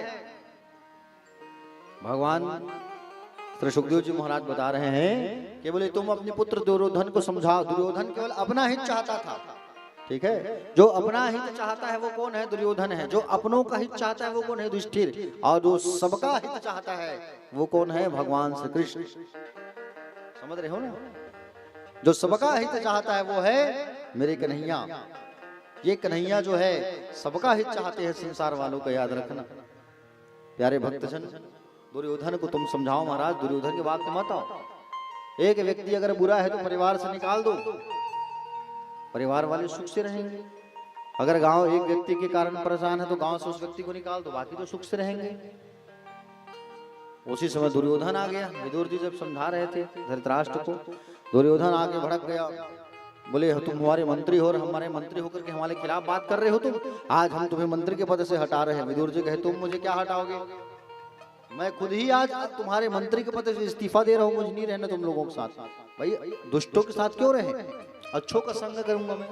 S1: भगवान श्री सुखदेव जी महाराज बता रहे हैं कि बोले तुम अपने पुत्र दुर्योधन को समझाओ। दुर्योधन केवल अपना हित चाहता था, ठीक है, जो अपना हित चाहता है वो कौन है, दुर्योधन है। जो अपनों का हित चाहता है वो कौन है, युधिष्ठिर। और जो सबका हित चाहता है वो कौन है, भगवान श्री कृष्ण। समझ रहे हो ना, जो सबका हित चाहता है वो है मेरे कन्हैया। ये कन्हैया जो है सबका हित चाहते हैं संसार वालों का, याद रखना। प्यारे भक्तजन, दुर्योधन को तुम समझाओ महाराज, दुर्योधन की बात मत आओ। एक व्यक्ति अगर बुरा है तो परिवार से निकाल दो, परिवार वाले सुख से रहेंगे। अगर गांव एक व्यक्ति के कारण परेशान है तो गांव से उस व्यक्ति को निकाल दो, बाकी तो सुख से रहेंगे। उसी समय दुर्योधन आ गया। विदुर जी जब समझा रहे थे धृतराष्ट्र को, दुर्योधन आगे भड़क गया, बोले तुम हमारे मंत्री हो और हमारे मंत्री होकर के हमारे खिलाफ बात कर रहे हो तुम, आज हम तुम्हें मंत्री के पद से हटा रहे हैं। विदुर जी कहे तुम मुझे क्या हटाओगे, मैं खुद ही आज तुम्हारे मंत्री के पद से इस्तीफा दे रहा हूँ, मुझे नहीं रहना तुम लोगों के साथ। भाई दुष्टों के साथ क्यों रहे, अच्छों का संग करूंगा मैं,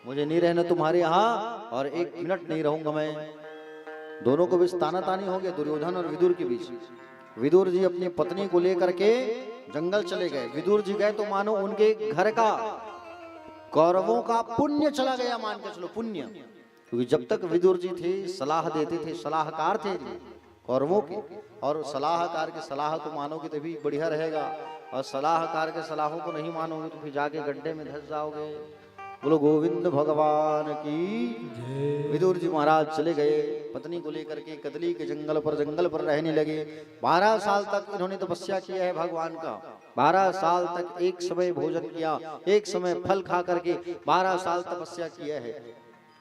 S1: मुझे नहीं रहना तुम्हारे यहाँ और 1 मिनट नहीं रहूंगा मैं। दोनों को बीच तानातानी हो गया, दुर्योधन और विदुर के बीच। विदुर जी अपनी पत्नी को लेकर के जंगल चले गए। विदुर जी गए तो मानो उनके घर का, कौरवों का पुण्य चला गया, मान के चलो पुण्य। क्योंकि जब तक विदुर जी थे सलाह देते थे, सलाहकार थे कौरवों के, और सलाहकार की सलाह को मानोगे तभी बढ़िया रहेगा, और सलाहकार के सलाहों को नहीं मानोगे तो फिर जाके गड्ढे में धंस जाओगे। बोलो गोविंद भगवान की। विदुर जी महाराज चले गए, पत्नी को लेकर के कदली के जंगल पर रहने लगे। 12 साल तक इन्होंने तपस्या किया है भगवान का। 12 साल तक एक समय भोजन किया, एक समय फल खा करके 12 साल तपस्या किया है।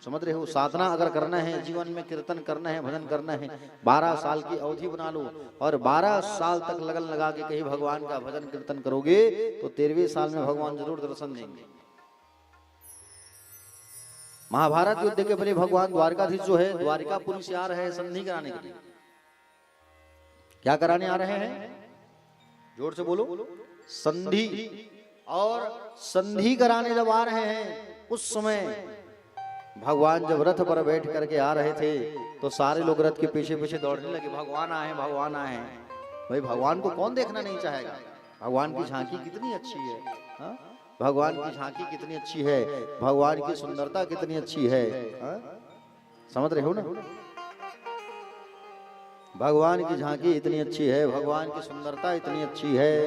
S1: समझ रहे हो, साधना अगर करना है, जीवन में कीर्तन करना है, भजन करना है, 12 साल की अवधि बना लो और 12 साल तक लगन लगा के कहीं भगवान का भजन कीर्तन करोगे तो 13वें साल में भगवान जरूर दर्शन देंगे। महाभारत युद्ध के पहले भगवान द्वारकाधीश जो है द्वारिकापुरी से आ रहे हैं संधि कराने के लिए। क्या कराने आ रहे हैं, जोर से बोलो, संधि। और संधि कराने जब आ रहे हैं उस समय भगवान जब रथ पर बैठ करके आ रहे थे तो सारे लोग रथ के पीछे पीछे दौड़ने लगे, भगवान आए, भगवान आए। भाई भगवान को कौन देखना नहीं चाहेगा, भगवान की झांकी कितनी अच्छी है, हा? भगवान की झांकी कितनी अच्छी है, भगवान की सुंदरता कितनी अच्छी है, हा? समझ रहे हो ना, भगवान की झांकी इतनी अच्छी है, भगवान की सुंदरता इतनी अच्छी है,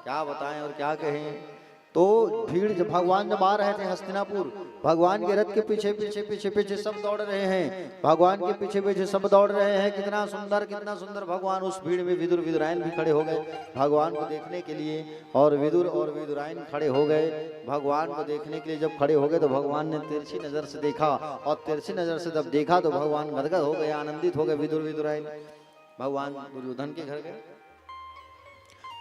S1: क्या बताएं और क्या कहें। तो भीड़ जब भगवान जब आ रहे थे हस्तिनापुर, भगवान के रथ के पीछे पीछे पीछे पीछे सब दौड़ रहे हैं, भगवान के पीछे पीछे सब दौड़ रहे हैं। कितना सुंदर भगवान, उस भीड़ में विदुर विदुरायन भी खड़े हो गए भगवान को देखने के लिए। और विदुर और विदुरायन खड़े हो गए भगवान को देखने के लिए। जब खड़े हो गए तो भगवान ने तिरछी नजर से देखा, और तिरछी नजर से जब देखा तो भगवान गदगद हो गए, आनंदित हो गए विदुर विदुरायन। भगवान दुर्योधन के घर गए,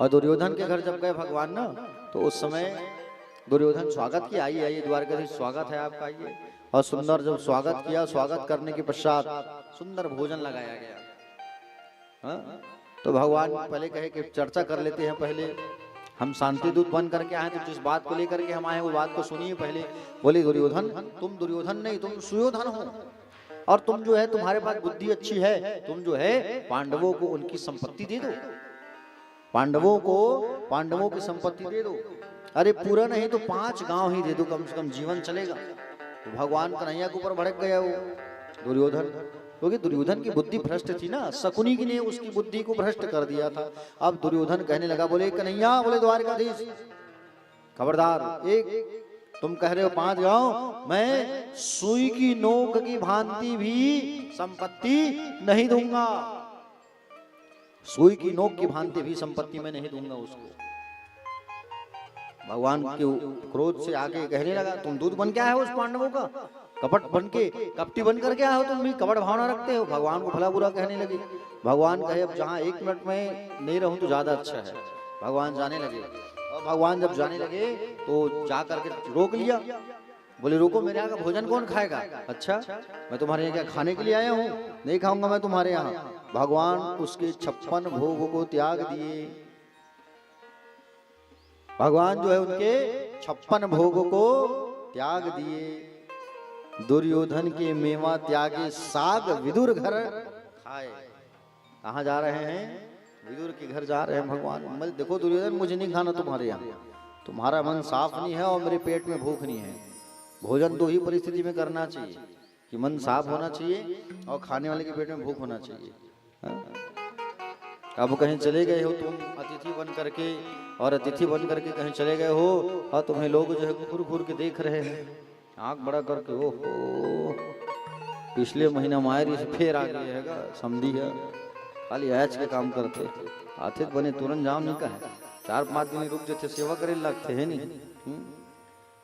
S1: और दुर्योधन के घर जब गए भगवान ना, तो उस समय दुर्योधन स्वागत किया, आइए आइए द्वारकाधीश स्वागत है आपका, आइए। और सुंदर जब स्वागत किया, स्वागत करने के पश्चात सुंदर भोजन लगाया गया। हाँ? तो भगवान पहले कहे कि चर्चा कर लेते हैं, पहले हम शांति दूत बन करके आए, तो जिस बात को लेकर के हम आए वो बात को सुनिए पहले। बोले दुर्योधन, तुम दुर्योधन नहीं, तुम सुयोधन हो, और तुम जो है तुम्हारे पास बुद्धि अच्छी है, तुम जो है पांडवों को उनकी संपत्ति दे दो, पांडवों की संपत्ति दे दो। अरे पूरा नहीं तो 5 गांव ही दे दो, कम से कम जीवन चलेगा। तो भगवान कन्हैया के ऊपर भड़क गया वो दुर्योधन, क्योंकि दुर्योधन की बुद्धि भ्रष्ट थी ना, शकुनी की ने उसकी बुद्धि को भ्रष्ट कर दिया था। अब दुर्योधन कहने लगा, बोले कन्हैया, बोले द्वारकाधीश, खबरदार, एक तुम कह रहे हो 5 गांव, मैं सुई की नोक की भांति भी संपत्ति नहीं दूंगा, सुई की नोक की भांति भी संपत्ति में नहीं दूंगा उसको। भगवान के क्रोध से आगे कहने लगा, तुम दूध बन के आए हो उस पांडवों का, कपट बन के, कपटी बन करके आए हो, तुम भी कपट भावना रखते हो। भगवान को भला बुरा कहने लगे। भगवान कहे, अब जहाँ 1 मिनट में नहीं रहूं तो ज्यादा अच्छा है। भगवान जाने लगे, और भगवान जब जाने लगे तो जा करके रोक लिया। बोले रोको, मेरे यहाँ का भोजन कौन खाएगा? अच्छा, मैं तुम्हारे यहाँ क्या खाने के लिए आया हूँ? नहीं खाऊंगा मैं तुम्हारे यहाँ। भगवान उसके 56 भोग को त्याग दिए। भगवान जो है उनके 56 भोग को त्याग दिए। दुर्योधन के मेवा त्यागे साग विदुर घर खाए। कहाँ जा रहे हैं? विदुर के घर जा रहे हैं भगवान। देखो दुर्योधन, मुझे नहीं खाना तुम्हारे यहाँ, तुम्हारा मन साफ नहीं है और मेरे पेट में भूख नहीं है। भोजन 2 ही परिस्थिति में करना चाहिए, कि मन साफ होना चाहिए और खाने वाले के पेट में भूख होना चाहिए। अब कहीं चले गए हो तुम अतिथि बन करके, और अतिथि बन करके कहीं चले गए हो, और तुम्हें लोग जो है घूर घूर के देख रहे हैं, आंख बड़ा करके, ओहो पिछले महीना मायरी से फिर आ गई है, समझी है, खाली ऐच के काम करते, आतिथ्य बने तुरंत जाम नहीं का है, 4-5 दिन रुक जाते, सेवा करे लगते है नहीं।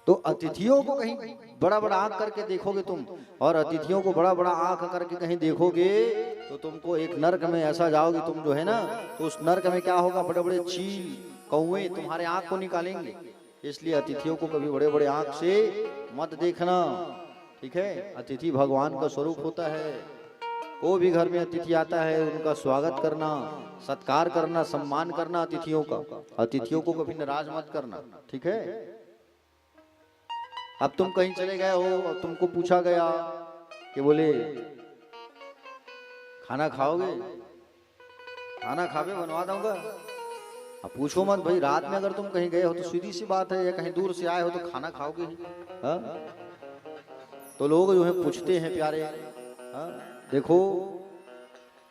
S1: तो अतिथियों को कहीं बड़ा बड़ा आंख करके देखोगे तुम, और अतिथियों को बड़ा बड़ा आंख करके कहीं देखोगे तो तुमको एक नरक में ऐसा जाओगे तुम जो है ना, तो उस नरक में क्या होगा, बड़े बड़े चील कौवे तुम्हारे आंख को निकालेंगे। इसलिए अतिथियों को कभी बड़े बड़े आंख से मत देखना, ठीक है? अतिथि भगवान का स्वरूप होता है। कोई भी घर में अतिथि आता है उनका स्वागत करना, सत्कार करना, सम्मान करना अतिथियों का। अतिथियों को कभी नाराज मत करना, ठीक है? अब तुम कहीं चले गए हो और तुमको पूछा गया कि बोले खाना खाओगे, खाना खावे बनवा दूंगा। अब पूछो मत भाई, रात में अगर तुम कहीं गए हो तो सीधी सी बात है, या कहीं दूर से आए हो तो खाना खाओगे ही। हाँ? तो लोग जो है पूछते हैं प्यारे। हाँ? देखो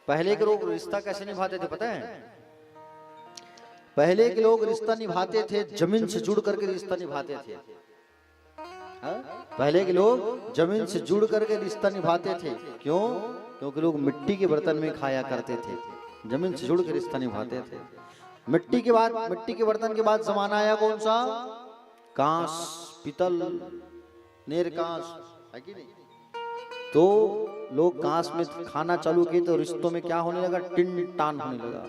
S1: पहले के लोग रिश्ता कैसे निभाते थे पता है? पहले के लोग रिश्ता निभाते थे, जमीन से जुड़ करके रिश्ता निभाते थे। पहले के लोग जमीन से जुड़ करके रिश्ता निभाते थे। क्यों? क्योंकि लोग मिट्टी के बर्तन में खाया करते थे, जमीन से जुड़ के रिश्ता निभाते थे। मिट्टी के बर्तन के बाद जमाना आया कौन सा? कांस, पीतल, नेर कांस, है कि नहीं? तो लोग कांस में खाना चालू किए तो रिश्तों में क्या होने लगा? टिन टान होने लगा।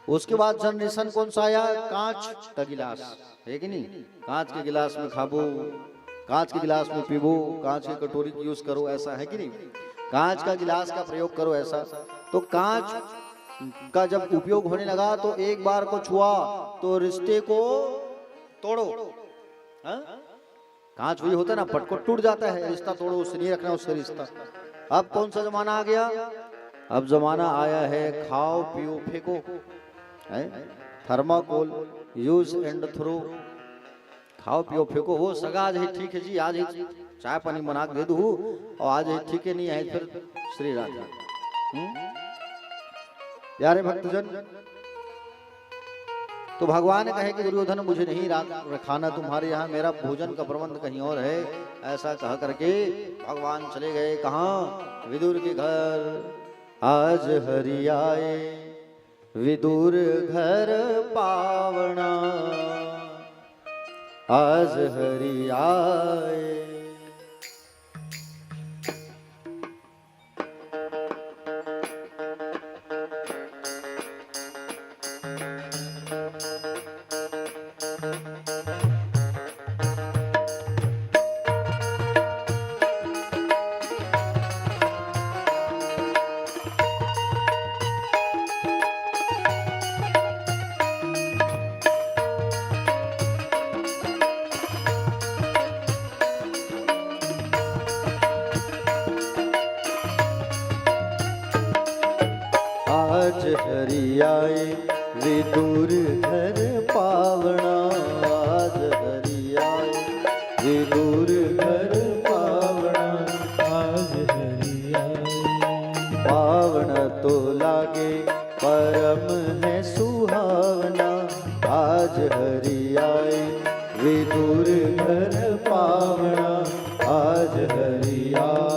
S1: उसके बाद जनरेशन कौन सा आया? कांच का गिलास, है कि नहीं? कांच के गिलास में खाबो, कांच के गिलास में पीबो, कांच की कटोरी यूज करो, ऐसा है कि नहीं? कांच का गिलास का प्रयोग करो, ऐसा। तो कांच का जब उपयोग होने लगा तो एक बार को छुआ तो रिश्ते को तोड़ो। हा? कांच वही होता है ना, पटपट टूट जाता है, रिश्ता तोड़ो, उससे नहीं रखना उससे रिश्ता। अब कौन सा जमाना आ गया? अब जमाना आया है खाओ पियो फेंको, थर्माकोल यूज एंड थ्रो, खाओ पियो फेंको। वो सगा आज ही ठीक है जी, आज ही चाय पानी बना के दे दू, और आज ही ठीक है, नहीं है फिर श्री राजा। प्यारे भक्तजन, तो भगवान कहे कि दुर्योधन मुझे नहीं रखाना तुम्हारे यहाँ, मेरा भोजन का प्रबंध कहीं और है। ऐसा कह करके भगवान चले गए कहाँ? विदुर के घर। आज हरि आए विदुर घर पावना, आज हरि आए। आज हरि आए विदुर घर पावना, आज हरि आए विदुर घर पावना,
S2: आज हरि आए।
S1: पावन तो लागे परम है सुहावना, आज हरि आए विदुर घर पावना, आज हरि आए।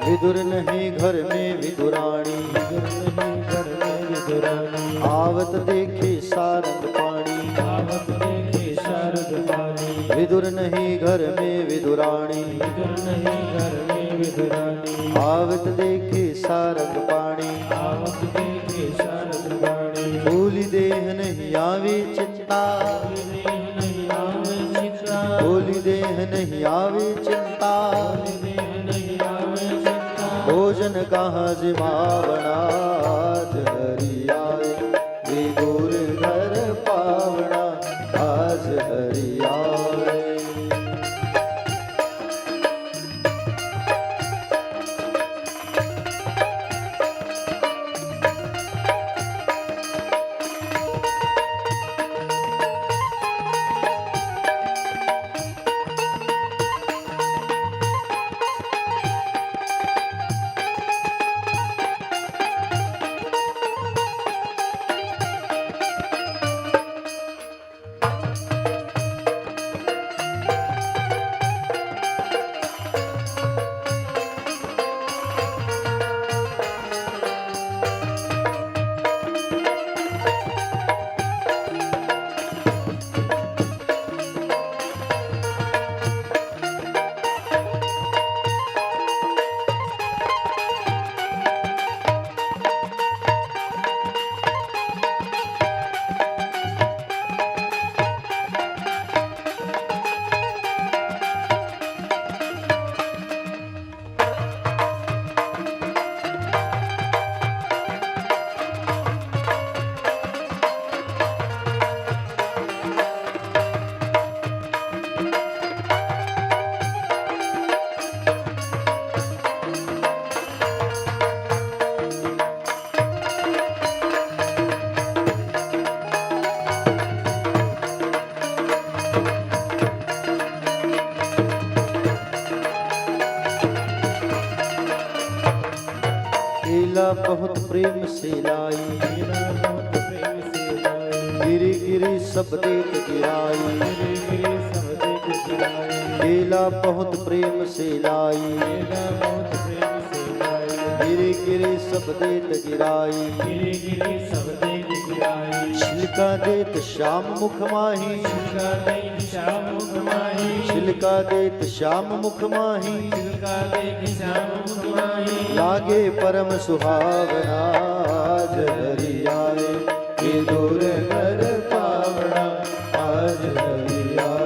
S1: विदुर नहीं घर में विदुरानी,
S2: विदुर नहीं घर में विदुरानी,
S1: आवत देखी सारंग पानी,
S2: आवत देखे शारद पानी।
S1: विदुर नहीं घर में विदुरानी,
S2: विदुर नहीं घर में विदुरानी,
S1: आवत देखी सारंग पानी,
S2: आवत देखे शारद पानी।
S1: भूली देह नहीं आवी चिंता,
S2: नहीं आवे चिंता,
S1: भूली देह नहीं आवी चिंता,
S2: नहीं आवे चिंता।
S1: भोजन कहाँ जिमावना, आज हरि आए विदुर घर पावना, आज हरि आए। लीला बहुत प्रेम से लाई, गिरी गिरी सब देख गिराई, केला बहुत प्रेम से लाई,
S2: केला बहुत प्रेम से लाई,
S1: गिरे गिरे सब देत गिराई,
S2: गिरे गिरे सब देख गिराई,
S1: छिलका देत श्याम मुख माही,
S2: छिलका देख श्याम मुख माही,
S1: छिलका देत श्याम मुख माही,
S2: छिलका देख श्याम मुख माही,
S1: लागे परम सुहावना आज हरि आए, विदुर घर पावना आज हरि आए।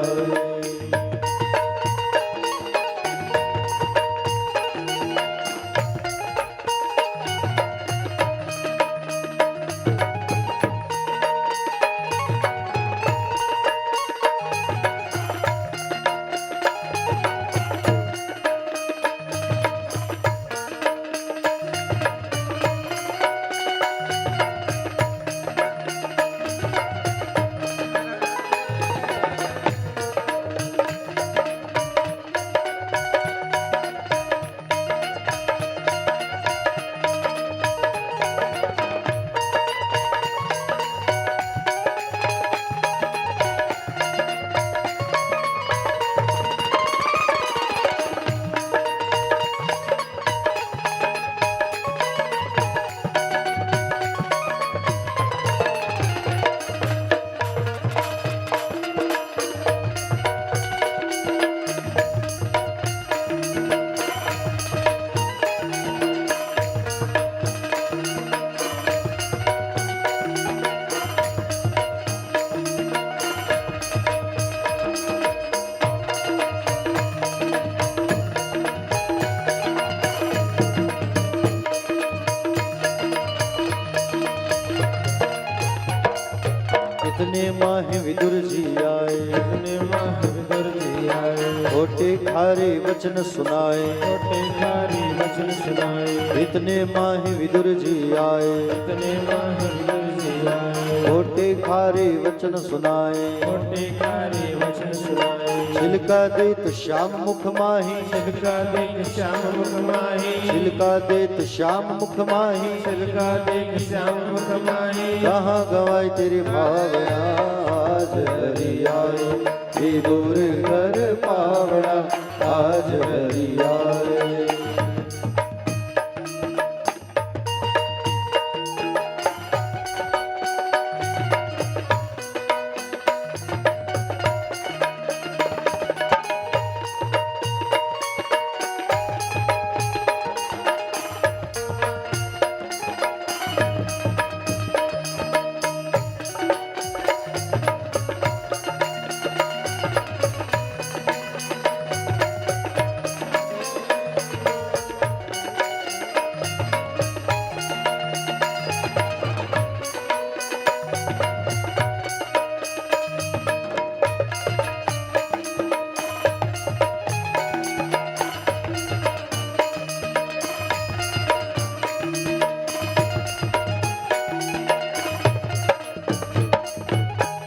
S1: इतने माह विदुर जी आए,
S2: इतने माह विदुर जी आए,
S1: खोटे खारे वचन सुनाए,
S2: छोटे खारी वचन सुनाए,
S1: इतने माह विदुर जी आए,
S2: इतने माह विदुर जी आए,
S1: खोटे खारे वचन सुनाए,
S2: छोटे खारी वचन सुनाए,
S1: छिलका देत श्याम मुख माही,
S2: छिलका देख श्याम मुख माही,
S1: छिलका देत श्याम मुख माही,
S2: छिलका देख श्याम मुख माही,
S1: कहाँ गवाई तेरी भावना आज हरि आए, विदुर घर पावना आज हरि आए।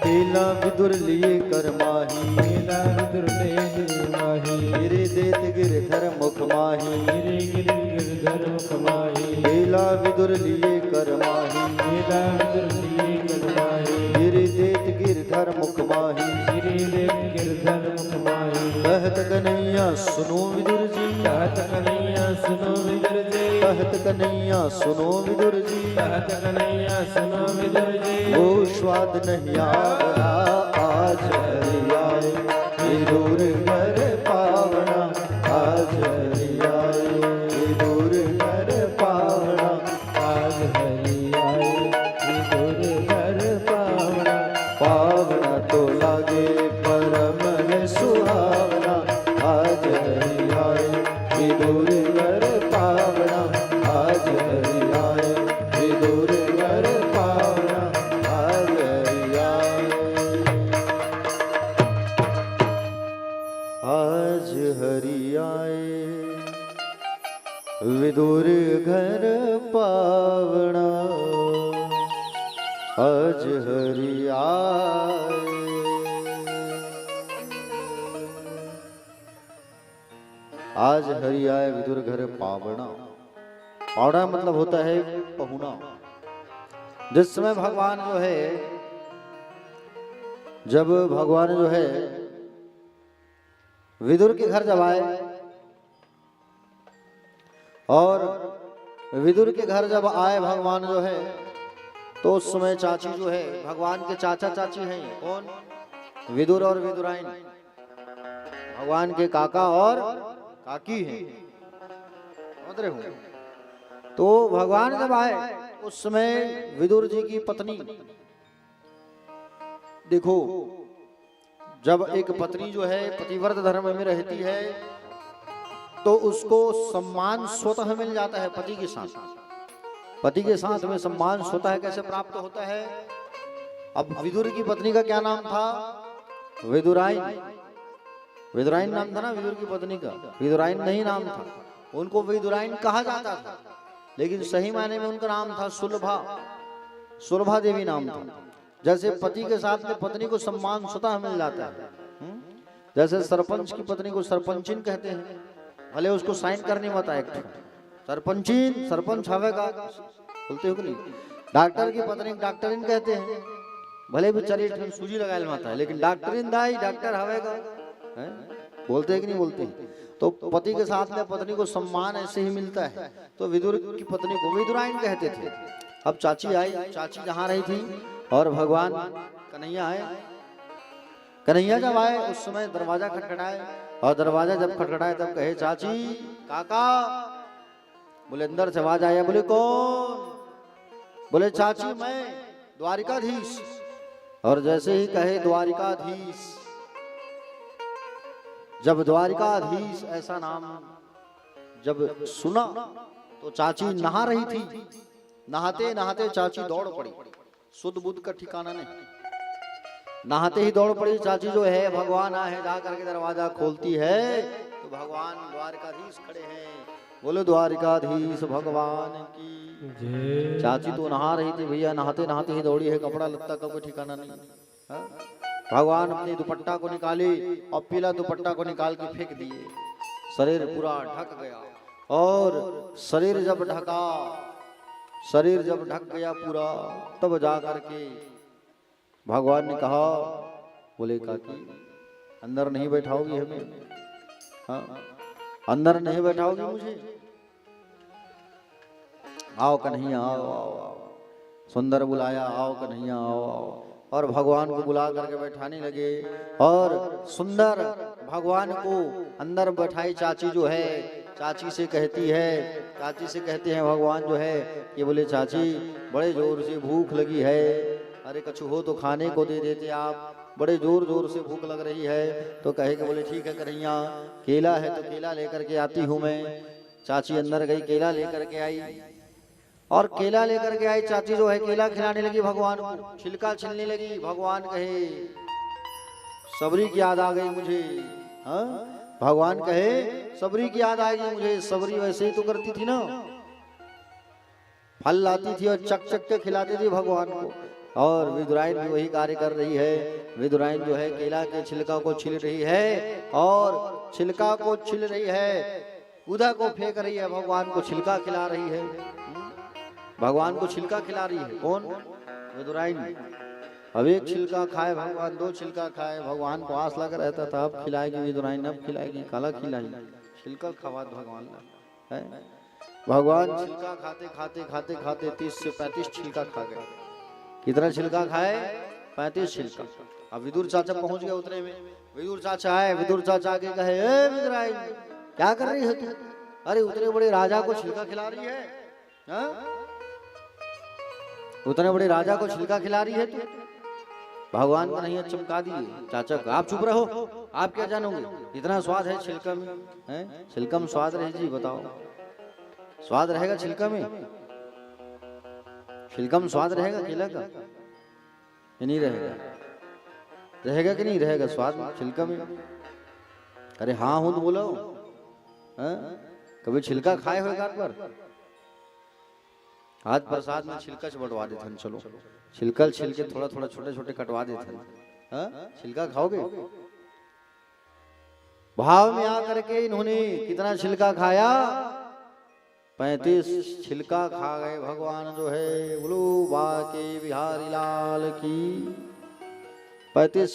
S1: केला विदुर लिए कर माही,
S2: केला विदुर तेज माही,
S1: गिरे देत गिरधर मुख माही,
S2: गिरे गिरे गिरधर मुख माही,
S1: केला विदुर लिए कर माही,
S2: केला विदुर लिए कर माही,
S1: गिरे देत गिरधर मुख माही,
S2: गिरे देख गिरधर मुख माही,
S1: कहत कन्हैया सुनो विदुर जी,
S2: कहत कन्हैया सुनो विदुर जी,
S1: कहत कन्हैया सुनो विदुर जी,
S2: कहत कन्हैया सुनो विदुर जी,
S1: वो स्वाद नहीं आवना आज हरि आए, विदुर घर पावना आज हरि आए, विदुर घर पावना
S2: आज हरि आए, विदुर घर पावना,
S1: पावना तो लागे परम है सुहावना आज हरि आए, विदुर घर पावना आज हरि आए, विदुर घर पावना आज हरि आए। आज हरि आए, विदुर घर पावना आज हरि आए। आज हरि आए विदुर घर पावना। पावना मतलब होता है पहुना। जिस समय भगवान जो है, जब भगवान जो है विदुर के घर जब आए और विदुर के घर जब आए भगवान जो है, तो उस समय चाची जो है, भगवान के चाचा चाची हैं कौन? विदुर और विदुराइन, भगवान के काका और काकी हैं, समझ रहे हो। तो भगवान जब आए उस समय विदुर जी की पत्नी, देखो जब एक पत्नी जो है पतिव्रत धर्म में रहती है तो उसको सम्मान स्वतः मिल जाता है। पति के साथ में सम्मान स्वतः कैसे प्राप्त होता है? अब विदुर की पत्नी का क्या नाम था? विदुराइन। विदुराइन नाम था ना विदुर की पत्नी का, विदुराइन नहीं नाम था। उनको विदुराइन कहा जाता था, लेकिन सही मायने में उनका नाम था सुलभा, सुलभा देवी नाम था। जैसे पति के साथ में पत्नी को सम्मान स्वतः मिल जाता है, जैसे सरपंच की पत्नी को सरपंचिन कहते हैं, भले उसको साइन करने मत आए, सरपंचिन सरपंच हवेगा बोलते हो कि नहीं। डॉक्टर की पत्नी डॉक्टरिन कहते हैं, भले भी चलिए सूजी लगाए मत है, लेकिन डॉक्टरिन दाई डॉक्टर हवेगा बोलते हैं कि नहीं बोलते हैं। तो पति के साथ में पत्नी को सम्मान ऐसे ही मिलता है। तो विदुर की पत्नी को विदुराइन कहते थे। अब चाची आई, चाची जहाँ रही थी और भगवान कन्हैया आए। कन्हैया जब आए उस समय दरवाजा खटखटाए, और दरवाजा जब खटखटाए तब कहे चाची काका। बोले अंदर से आवाज आया, बोले कौन? बोले चाची मैं द्वारिकाधीश। और जैसे ही कहे द्वारिकाधीश, जब द्वारिकाधीश ऐसा नाम जब सुना तो चाची नहा रही थी। नहाते नहाते चाची दौड़ पड़ी, सुध बुद्ध का ठिकाना नहीं। नहाते ही दौड़ पड़ी चाची जो है, भगवान आए जा करके दरवाजा खोलती है तो भगवान द्वारिकाधीश खड़े हैं। बोलो द्वारिकाधीश भगवान की। चाची तो नहा रही थी भैया, नहाते नहाते ही दौड़ी है, कपड़ा लत्ता का कोई ठिकाना नहीं। हा? भगवान अपने दुपट्टा को निकाले और पीला दुपट्टा को निकाल के फेंक दिए। शरीर पूरा ढक गया, और शरीर जब ढक गया पूरा, तब जा करके भगवान ने कहा, बोले काकी अंदर नहीं बैठाओगी हमें? हाँ अंदर नहीं बैठाओगी मुझे? आओ कन्हैया आओ आओ आओ। सुंदर बुलाया, आओ कन्हैया आओ आओ। और भगवान को बुला करके बैठाने लगे, और सुंदर भगवान को अंदर बैठाई चाची जो है। चाची से कहती है, चाची से कहते हैं भगवान जो है कि बोले चाची बड़े जोर से भूख लगी है, अरे कछु हो तो खाने को दे देते आप, बड़े जोर जोर से भूख लग रही है। तो कहे कि बोले ठीक है कन्हैया, केला है तो केला लेकर के आती हूँ मैं। चाची अंदर गई, केला लेकर के आई, और केला लेकर के आई चाची जो है, केला खिलाने लगी भगवान को, छिलका छिलने लगी। भगवान कहे सबरी की याद आ गई मुझे। हाँ भगवान कहे सबरी की याद आ गई मुझे। सबरी वैसे ही तो करती थी ना, फल लाती थी और चक चक के खिलाती थी भगवान को। और विदुराइन भी वही कार्य कर रही है। विदुराइन जो है केला के छिलका को छिल रही है, और छिलका को छिल रही है, उधर को फेंक रही है, भगवान को छिलका खिला रही है। भगवान को छिलका खिला रही है कौन? विदुराइन। अब एक छिलका खाए भगवान, दो छिलका खाए, भगवान को आस लगा रहता था अब खिलाएगी विदुराइन, अब खिलाएगी, काला खिलाई, छिलका खवा भगवान है। भगवान छिलका खाते खाते खाते खाते 30 से 35 छिलका खा गए। कितना छिलका खाए? 35 छिलका। अब विदुर चाचा पहुंच गए उतने में। विदुर चाचा आए, विदुर चाचा आके कहे ए विदुराइन क्या कर रही है तू? अरे उतने बड़े राजा को छिलका खिला रही है, हा? उतने बड़े राजा को छिलका खिला रही है तू? भगवान को नहीं चमका दिए। चाचा का आप चुप रहो, आप क्या जानोगे, इतना स्वाद है छिलका में, है? छिलका में स्वाद रहे जी, बताओ स्वाद रहेगा छिलका में? छिलका में स्वाद रहेगा केला का? ये नहीं रहेगा। रहेगा कि नहीं रहेगा स्वाद छिलका में? अरे हाँ हूं तो बोलो। कभी छिलका खाए हो घाट पर? आज प्रसाद में छिलका बंटवा देते हैं। चलो छिलकल छिलके थोड़ा थोड़ा छोटे छोटे कटवा देते हैं। छिलका खाओगे? भाव में आकर के इन्होंने कितना छिलका खाया? 35 छिलका खा गए भगवान जो है। बोलो बाके बिहारी लाल की। 35